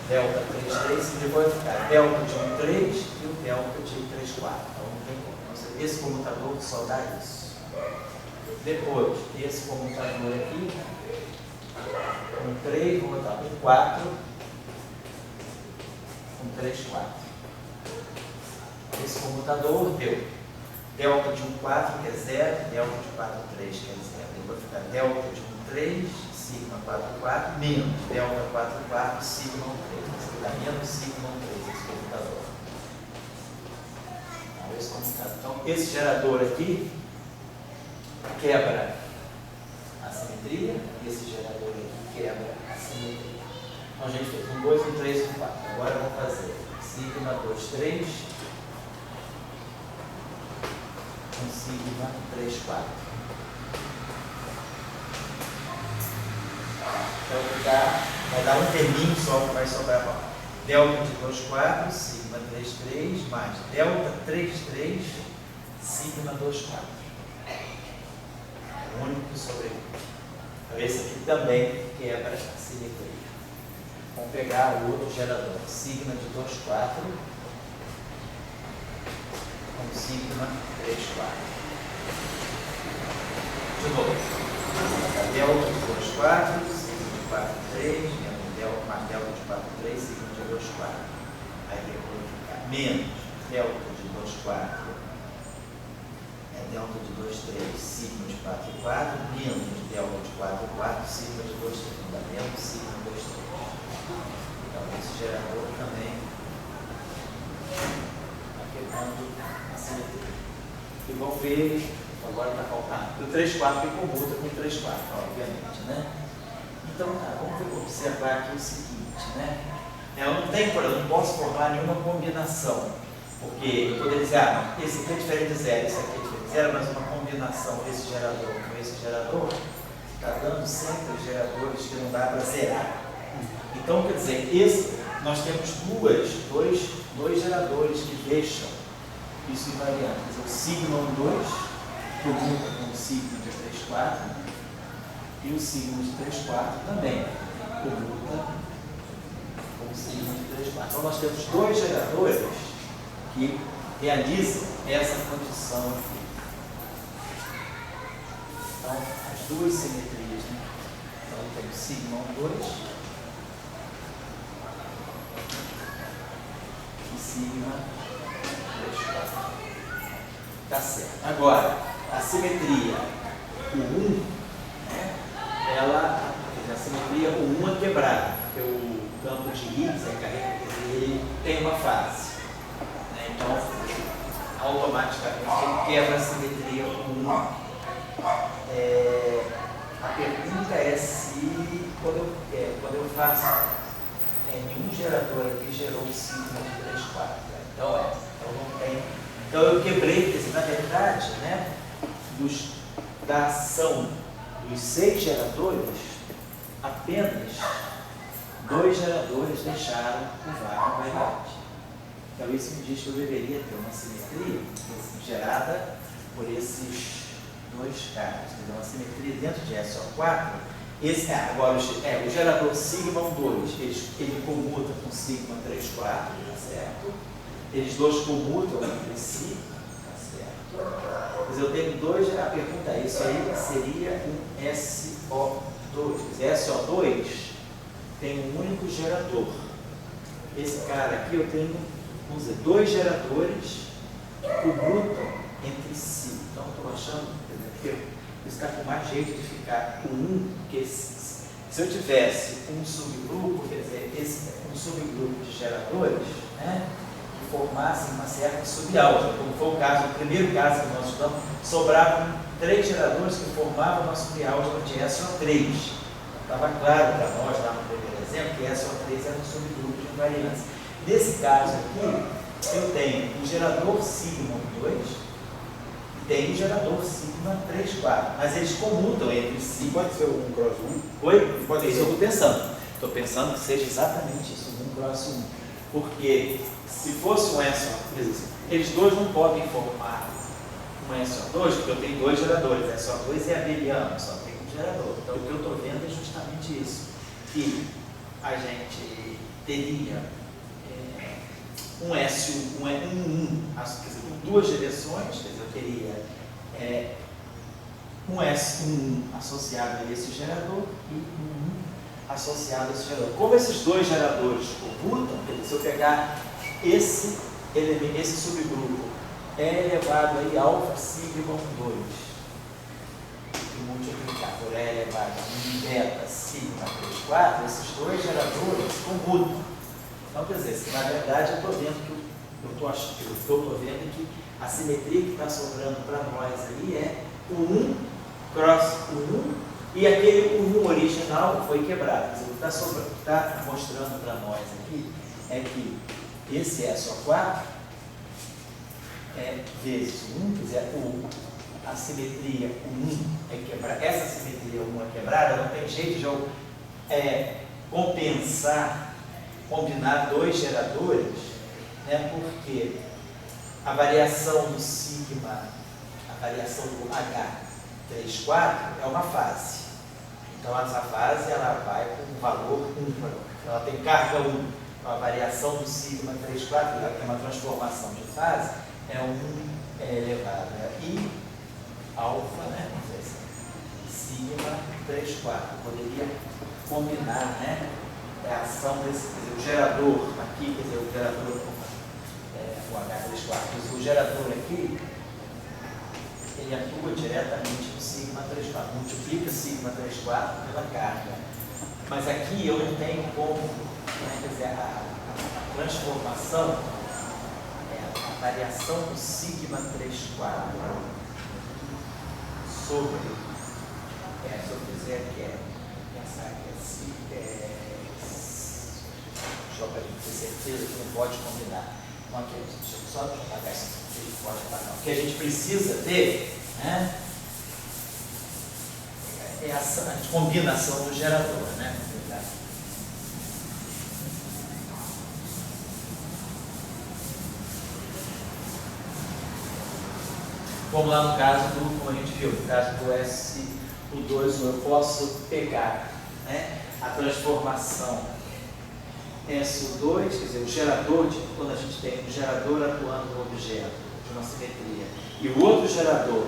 Speaker 1: Delta 3, 3, e depois vai ficar delta de 1, 3 e o delta de 3, 4. Então não tem como. Então, esse comutador só dá isso. Depois, esse comutador aqui, 1, 3, vou botar 1, 4, 1, 3, 4. Esse comutador deu delta de 1, 4, que é 0, delta de 4, 3, que é 0. Depois fica delta de 1, 3, sigma 4, 4, menos delta 4, 4, sigma 1, 3. Isso aqui dá menos sigma 1, 3, esse computador. esse comutado. Então, esse gerador aqui quebra a simetria, esse gerador aqui quebra a simetria. Então, a gente fez um 2, um 3, um 4. Agora vamos fazer sigma 2, 3, um sigma 3, 4. Então, vai dar um terminho só que vai sobrar para delta de 2, 4, sigma 3, 3, mais delta 3, 3, sigma 2, 4. É o único que sobrevive. Então, esse aqui também quebra a simetria. Vamos pegar o outro gerador, sigma de 2, 4, com sigma 3, 4. De novo, delta de 2, 4, sigma de 4, 3, mais delta de 4, 3, sigma de 2, 4. Aí eu vou ficar menos delta de 2, 4, delta de 2, 3, sigma de 4, 4, menos delta de 4, 4, sigma de 2, 3, menos sigma de 2, 3. Então, esse gerador também está quebrando a simetria. E vão ver, agora está faltando. O 3, 4 que commuta com o 3, 4, obviamente, né? Então, vamos observar aqui o seguinte, né? Eu não posso formar nenhuma combinação, porque eu poderia dizer, não, esse aqui é diferente de zero, esse aqui é diferente de zero, mas uma combinação desse gerador com esse gerador está dando sempre geradores que não dá para zerar. Então, quer dizer, nós temos dois geradores que deixam isso invariante. Quer dizer, o sigma 1, 2 commuta com o sigma de 3, 4 e o sigma de 3, 4 também commuta com o sigma de 3, 4. Então, nós temos dois geradores que realizam essa condição aqui. Então, as duas simetrias, né? Então, temos sigma 1, 2 sigma 3, 4. Tá certo. Agora, a simetria, o 1, né, a simetria, o 1 é quebrado, porque o campo de Higgs ele tem uma fase. Né, então, automaticamente, ele quebra a simetria com 1. A pergunta é se, quando eu faço nenhum gerador aqui gerou o sigma de 3, 4. Então não tem. Então eu quebrei, porque na verdade, né, da ação dos 6 geradores, apenas 2 geradores deixaram o vácuo variante. Então isso me diz que eu deveria ter uma simetria gerada por esses 2 caras. Então uma simetria dentro de SO4. Agora, o gerador sigma 1, 2, ele commuta com sigma 3, 4, tá certo? Eles dois commutam entre si, tá certo? Mas eu tenho a pergunta é, isso aí seria um SO2. Quer dizer, SO2 tem um único gerador. Esse cara aqui eu tenho, vamos dizer, 2 geradores que commutam entre si. Então, estou achando, que isso está com mais jeito de ficar com 1, porque se eu tivesse um subgrupo, quer dizer, um subgrupo de geradores, né, que formassem uma certa subálgebra, como foi o primeiro caso que nós estudamos, sobravam 3 geradores que formavam uma subálgebra de SO3. Estava claro para nós, lá no primeiro exemplo, que SO3 era um subgrupo de invariância. Nesse caso aqui, eu tenho o gerador sigma 2, tem o gerador sigma 3, 4, mas eles comutam entre si.
Speaker 2: Pode ser um cross 1?
Speaker 1: Oi? Pode ser. Isso eu estou pensando. Estou pensando que seja exatamente isso, 1 cross 1. Porque se fosse um SO3, eles dois não podem formar um SO2, porque eu tenho 2 geradores. SO2 é abeliano, só tem um gerador. Então o que eu estou vendo é justamente isso. Que a gente teria um S1, quer dizer, com 2 direções, quer dizer, eu teria um S1 associado a esse gerador e um associado a esse gerador. Como esses 2 geradores commutam, quer dizer, se eu pegar esse subgrupo E elevado a alfa sigma 2 e multiplicar por E elevado a beta sigma 3, 4, esses 2 geradores commutam. Então, quer dizer, na verdade, eu estou vendo que eu estou vendo que a simetria que está sobrando para nós ali é o 1 cross o 1 e aquele 1 original foi quebrado. O que está mostrando para nós aqui é que esse SO4 é vezes 1, quer dizer, a simetria, o 1 é quebrada, essa simetria 1 é quebrada, não tem jeito de eu combinar dois geradores, né, porque a variação do sigma, a variação do H34 é uma fase. Então essa fase ela vai com um valor 1, ela tem carga 1. Então a variação do sigma 34, ela tem uma transformação de fase, é 1 elevado a I alfa, né? Sigma 34. Poderia combinar, né? A ação desse, quer dizer, o gerador aqui, quer dizer, o gerador, o H34, o gerador aqui, ele atua diretamente no sigma 34, multiplica sigma 34 pela carga. Mas aqui eu não tenho como, né, quer dizer, a transformação, a variação do sigma 34 sobre, se eu fizer aqui, pensar aqui assim, só para a gente ter certeza que não pode combinar. Então aqui, deixa eu só apagar isso, que a gente pode apagar. O que a gente precisa ter, né, é a combinação do gerador, né? Como lá no caso do, como a gente viu, no caso do SO2, eu posso pegar, né, a transformação SO2, quer dizer, o gerador, quando a gente tem um gerador atuando no objeto de uma simetria, e o outro gerador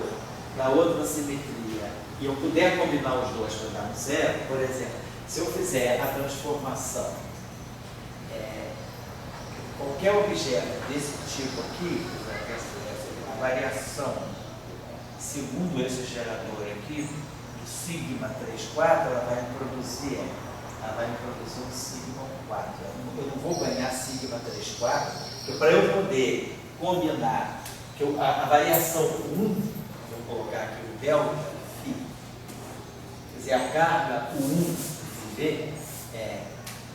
Speaker 1: da outra simetria, e eu puder combinar os dois para dar um zero, por exemplo, se eu fizer a transformação, qualquer objeto desse tipo aqui, a variação, segundo esse gerador aqui, do sigma 34, ela vai me produzir um sigma 4. Eu não vou ganhar sigma 34, porque para eu poder combinar que a variação 1, vou colocar aqui o delta, φ, quer dizer, a carga 1 V,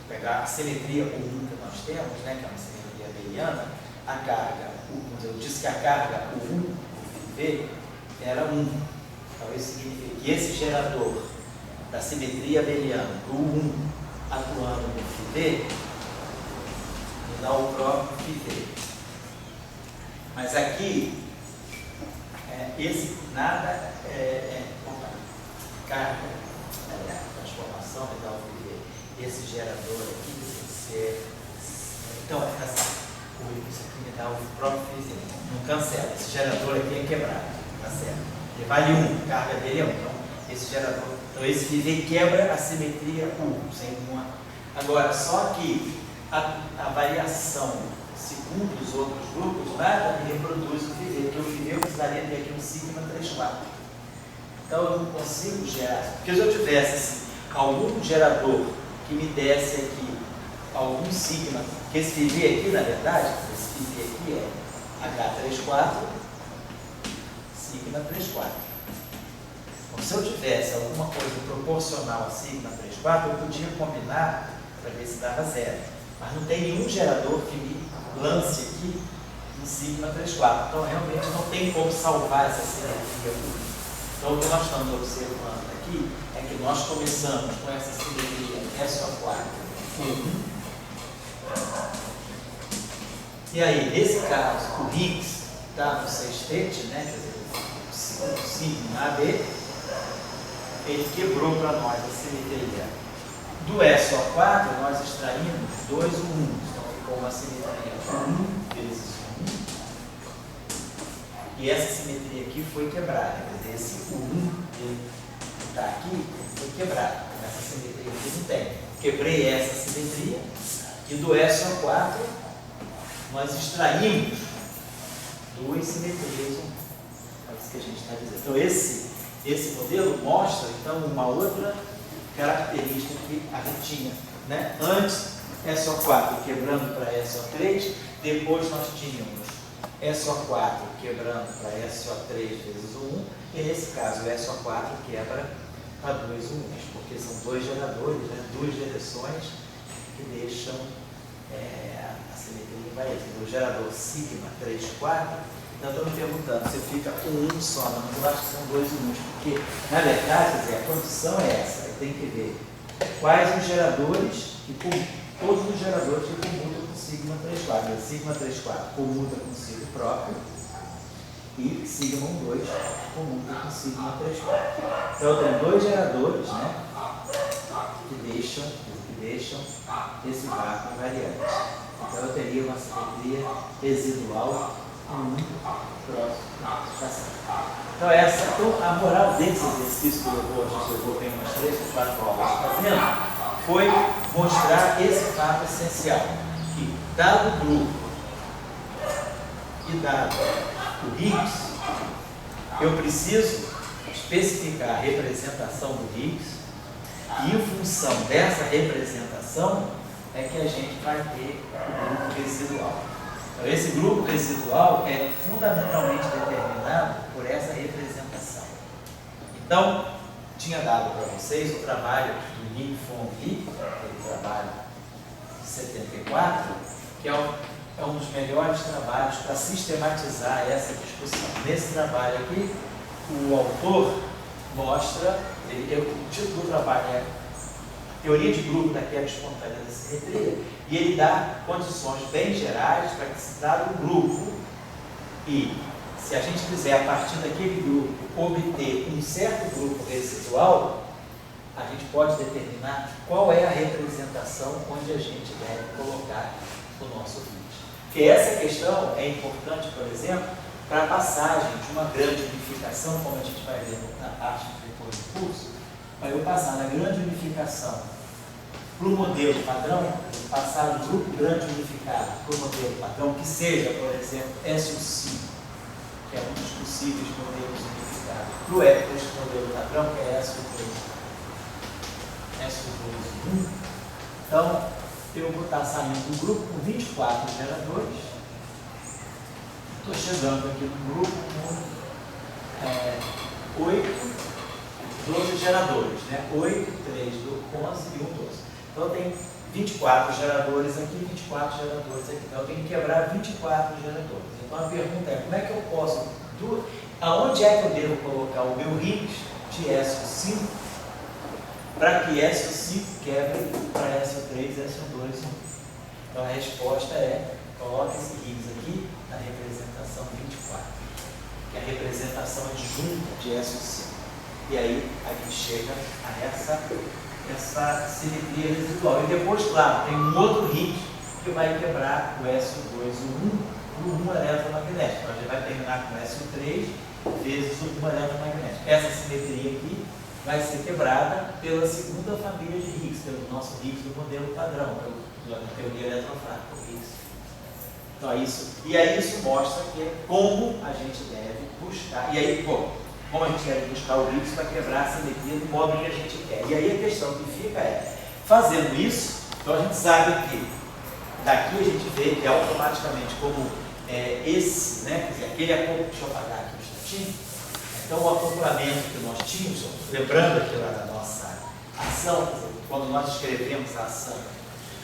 Speaker 1: pegar a simetria 1 que nós temos, né, que é uma simetria abeliana, a carga, eu disse que a carga 1 V era 1. Então isso significa que esse gerador da simetria abeliana, o 1 atuando no φV, me dá o próprio φV. Mas aqui, esse nada carga, transformação me dá o φV. Esse gerador aqui tem que ser. Então, isso aqui me dá o próprio φV. Não cancela. Esse gerador aqui é quebrado. Tá certo? Ele vale 1, a carga dele é 1. Então, esse gerador. Então, esse φV quebra a simetria 1, sem uma. Agora, só que a variação, segundo os outros grupos, nada me reproduz o φV, porque o φV eu precisaria ter aqui um sigma 34. Então, eu não consigo gerar. Porque se eu tivesse assim, algum gerador que me desse aqui algum sigma, que esse φV aqui, na verdade, esse φV aqui é H34, sigma 34. Então, se eu tivesse alguma coisa proporcional a sigma 34, eu podia combinar para ver se dava zero. Mas não tem nenhum gerador que me lance aqui um sigma 34. Então, realmente não tem como salvar essa simetria. Então, o que nós estamos observando aqui é que nós começamos com essa simetria SO4 e aí, nesse caso, o Higgs está no sextete, né? Quer dizer, o sigma AB, ele quebrou para nós a simetria. Do SO4, nós extraímos 2 1. Então, ficou uma simetria 1 vezes 1. E essa simetria aqui foi quebrada. Quer dizer, esse 1 que está aqui foi quebrado. Essa simetria aqui não tem. Quebrei essa simetria. E do SO4, nós extraímos 2 simetrias. É isso que a gente está dizendo. Então, esse modelo mostra, então, uma outra característica que a gente tinha, né, antes SO4 quebrando para SO3, depois nós tínhamos SO4 quebrando para SO3 vezes o 1, e nesse caso o SO4 quebra para 2 1's, porque são dois geradores, né, duas direções que deixam a simetria invariante. O gerador sigma 3, 4, então estou me perguntando se fica um 1 só, não, mas eu acho que são 2 1's, porque na verdade, quer dizer, a condição é essa, aí tem que ver quais os geradores, todos os geradores que comutam com sigma 3, 4. Sigma 3, 4 comuta com sigma próprio e sigma 1, 2 comuta com sigma 3, 4. Então eu tenho dois geradores, né, que deixam esse vácuo invariante. Então eu teria uma simetria residual 1 próximo. Então a moral desse exercício que eu vou ter umas 3 ou 4 aulas fazendo foi mostrar esse fato essencial, que dado o grupo e dado o Higgs, eu preciso especificar a representação do Higgs, e em função dessa representação é que a gente vai ter o grupo residual. Então, esse grupo residual é fundamentalmente determinado por essa representação. Então, tinha dado para vocês o trabalho do Lee Fong Lee, aquele trabalho de 74, que é um dos melhores trabalhos para sistematizar essa discussão. Nesse trabalho aqui, o autor mostra, o título do trabalho é Teoria de Grupo da Quebra Espontânea da Simetria, e ele dá condições bem gerais para que se dado um grupo, e se a gente quiser, a partir daquele grupo, obter um certo grupo residual, a gente pode determinar qual é a representação onde a gente deve colocar o nosso Higgs. Porque essa questão é importante, por exemplo, para a passagem de uma grande unificação, como a gente vai ver na parte depois do curso, para eu passar na grande unificação para o modelo padrão, passar do grupo grande unificado para o modelo padrão, que seja, por exemplo, SU5, que é um dos possíveis modelos unificados, para o deste modelo padrão, que é SU3, SU2 e 1. Então, eu vou estar saindo do grupo com 24 geradores. Estou chegando aqui no grupo com 12 geradores, né? 8, 3, 11 e 1, 12. Então, eu tenho 24 geradores aqui, 24 geradores aqui. Então, eu tenho que quebrar 24 geradores. Então, a pergunta é, como é que eu posso, aonde é que eu devo colocar o meu Higgs de SO5 para que SO5 quebre para SO3, SO2 e 1? Então, a resposta é, coloque esse Higgs aqui na representação 24, que é a representação adjunta de SO5. E aí, a gente chega a essa simetria residual. E depois, claro, tem um outro Higgs que vai quebrar o SO2 e o 1 por 1 eletromagnético. Então, a gente vai terminar com SO3 vezes o 1 eletromagnético. Essa simetria aqui vai ser quebrada pela segunda família de Higgs, pelo nosso Higgs do modelo padrão, pela teoria eletrofrágil Higgs. Então, e aí isso mostra como a gente deve buscar. E aí, como a gente deve buscar o Higgs para quebrar a simetria do modo que a gente quer. E aí a questão que fica é, fazendo isso, então a gente sabe que daqui a gente vê que automaticamente como esse, né, quer dizer, aquele acoplamento, deixa eu apagar aqui um instantinho. Então o acoplamento que nós tínhamos, lembrando aqui lá da nossa ação, quer dizer, quando nós escrevemos a ação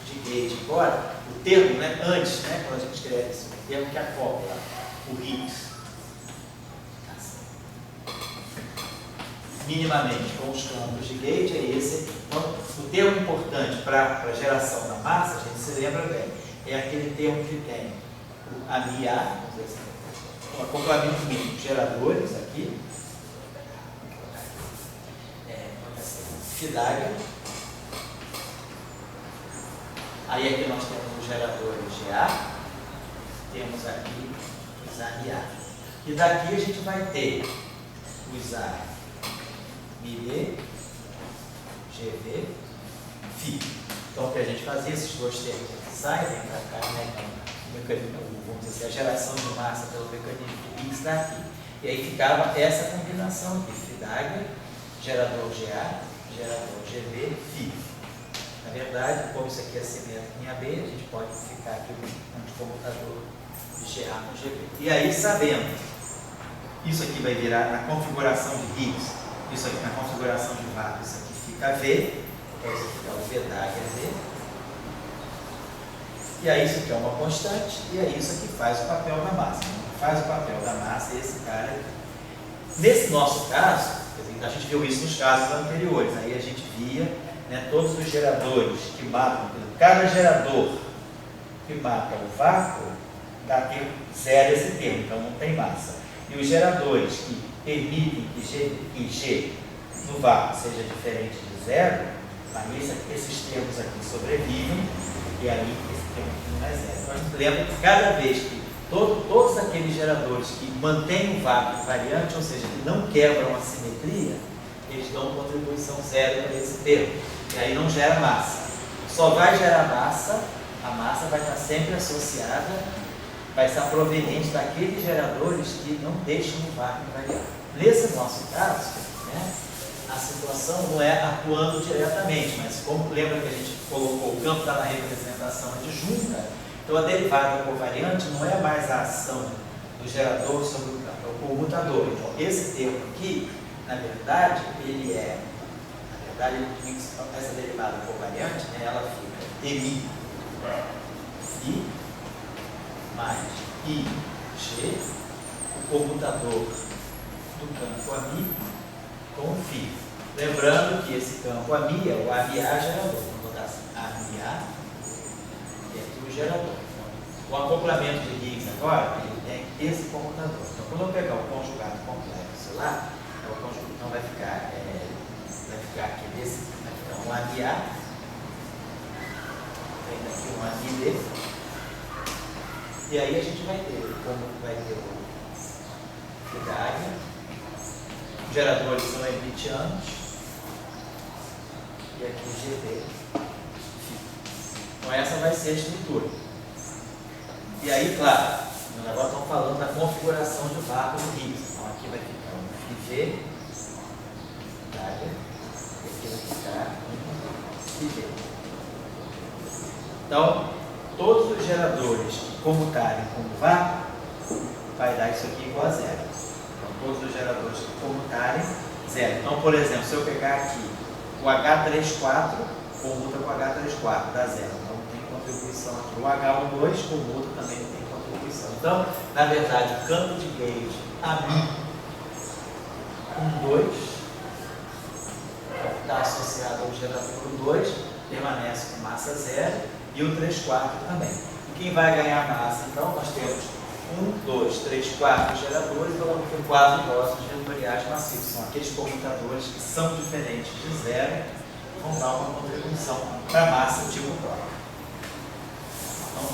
Speaker 1: de gate agora, o termo, né, antes, né, quando a gente escreve esse termo que acopla o Higgs minimamente com os campos de gate é esse. Então, o termo importante para a geração da massa, a gente se lembra bem, é aquele termo que tem a MIA, vamos dizer assim, o acoplamento mínimo, geradores aqui, FIDAG, aí aqui nós temos os geradores GA, temos aqui os AMIA, e daqui a gente vai ter os MID, GV, FI. Então, o que a gente fazia, esses dois termos aqui saem, vem para cá, né? Vamos dizer assim, a geração de massa pelo mecanismo de Higgs daqui. E aí ficava essa combinação aqui, FIDAG, gerador GA, gerador GV, FI. Na verdade, como isso aqui é simétrico em AB, a gente pode ficar aqui com o comutador de GA com GB. E aí, sabendo, isso aqui vai virar na configuração de Higgs, isso aqui na configuração de vácuo, isso aqui fica V, então isso aqui é o V da Z. E aí isso aqui é uma constante, e aí isso aqui faz o papel da massa. Faz o papel da massa esse cara aqui. Nesse nosso caso, a gente viu isso nos casos anteriores, aí a gente via, né, todos os geradores que matam, cada gerador que mata o vácuo dá tempo zero esse termo, então não tem massa. E os geradores que permitem que G no vácuo seja diferente de zero, aí esses termos aqui sobrevivem, e aí esse termo aqui não é zero. Então a gente lembra que cada vez que todos aqueles geradores que mantêm o vácuo invariante, ou seja, que não quebram a simetria, eles dão contribuição zero para esse termo. E aí não gera massa. Só vai gerar massa, a massa vai estar sempre associada, vai estar proveniente daqueles geradores que não deixam o vácuo invariar. Nesse nosso caso, né, a situação não é atuando diretamente, mas como lembra que a gente colocou o campo da representação adjunta, então a derivada covariante não é mais a ação do gerador sobre o campo, é o comutador. Então esse termo aqui, na verdade, essa derivada covariante, né, ela fica MI mais IG, o comutador do campo AMI com o φ. Lembrando que esse campo AMI é o AMA gerador. Então, vou dar assim, AMA é aqui o gerador. Então, o acoplamento de Higgs agora, ele tem esse comutador. Então, quando eu pegar o conjugado complexo lá, então vai ficar aqui desse, vai ficar um AMA, vem daqui um AMD, e aí a gente vai ter, o Fidária, os geradores são hermitianos, e aqui GD. Então essa vai ser a estrutura. E aí, claro, nós agora estamos falando da configuração de vácuo do Higgs. Então aqui vai ficar um FG, Fidária, e aqui vai ficar um FG. Então, todos os geradores que comutarem com o vácuo, vai dar isso aqui igual a zero. Então, todos os geradores que comutarem, zero. Então, por exemplo, se eu pegar aqui o H34, comuta com o H34, dá zero. Então, não tem contribuição aqui. O H12 comuta, também não tem contribuição. Então, na verdade, o campo de gauge AMI 1,2 está associado ao gerador 2, permanece com massa zero, e o 3/4 também. E quem vai ganhar massa, então, nós temos 1, 2, 3, 4 geradores, então vamos ter 4 doses vetoriais massivos. São aqueles comutadores que são diferentes de zero, vão dar uma contribuição para a massa tipo próprio. Então,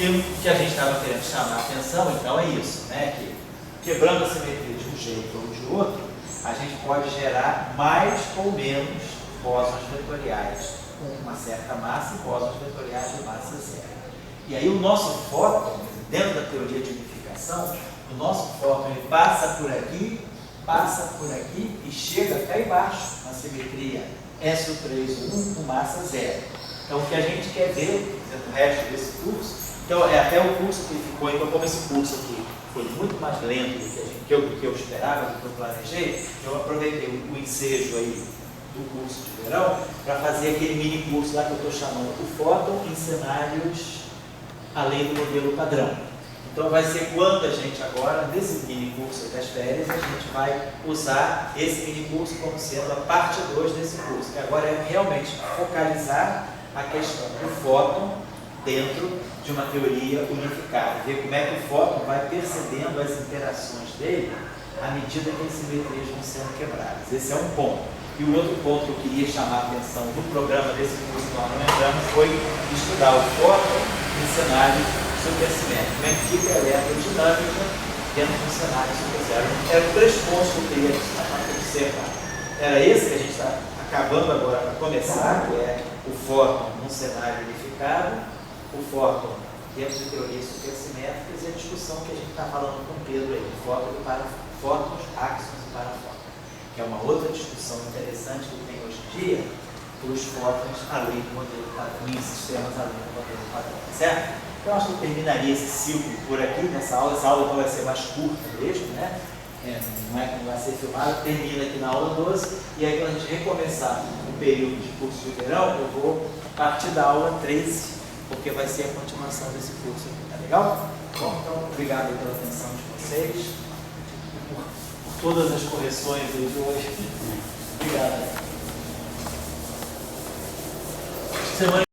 Speaker 1: o que a gente estava querendo chamar a atenção, então, é isso, né? Que quebrando a simetria de um jeito ou de outro, a gente pode gerar mais ou menos bósons vetoriais com uma certa massa e bósons vetoriais de massa zero. E aí o nosso fóton, dentro da teoria de unificação, o nosso fóton ele passa por aqui e chega até embaixo na simetria SO3, 1 com massa zero. Então o que a gente quer ver no resto desse curso, então é até o curso que ficou, então como esse curso aqui foi muito mais lento do que eu esperava, do que eu planejei, eu aproveitei o ensejo aí do curso de verão para fazer aquele mini curso lá que eu estou chamando o fóton em cenários além do modelo padrão. Então vai ser quando a gente agora, nesse mini curso das férias, a gente vai usar esse mini curso como sendo a parte 2 desse curso, que agora é realmente focalizar a questão do fóton dentro de uma teoria unificada, ver como é que o fóton vai percebendo as interações dele à medida que as simetrias vão sendo quebradas. Esse é um ponto. E o outro ponto que eu queria chamar a atenção do programa desse curso que nós não entramos foi estudar o fóton em cenário supersimétrico. Como é que fica a eletrodinâmica dentro de um cenário supersimétrico? Eram 3 pontos que eu queria observar. Era esse que a gente está acabando agora para começar, que é o fóton num cenário unificado, o fóton dentro de teorias supersimétricas e a discussão que a gente está falando com o Pedro aí, fótons, áxions e parafótons, que é uma outra discussão interessante que tem hoje em dia, para os fótons além do modelo padrão, em sistemas além do modelo padrão, certo? Então, acho que eu terminaria esse ciclo por aqui nessa aula. Essa aula então vai ser mais curta mesmo, né? Não vai ser filmada, termina aqui na aula 12, e aí quando a gente recomeçar o período de curso de verão, eu vou partir da aula 13, porque vai ser a continuação desse curso aqui, tá legal? Bom, então, obrigado pela atenção de vocês, por todas as correções de hoje. Obrigado. Semana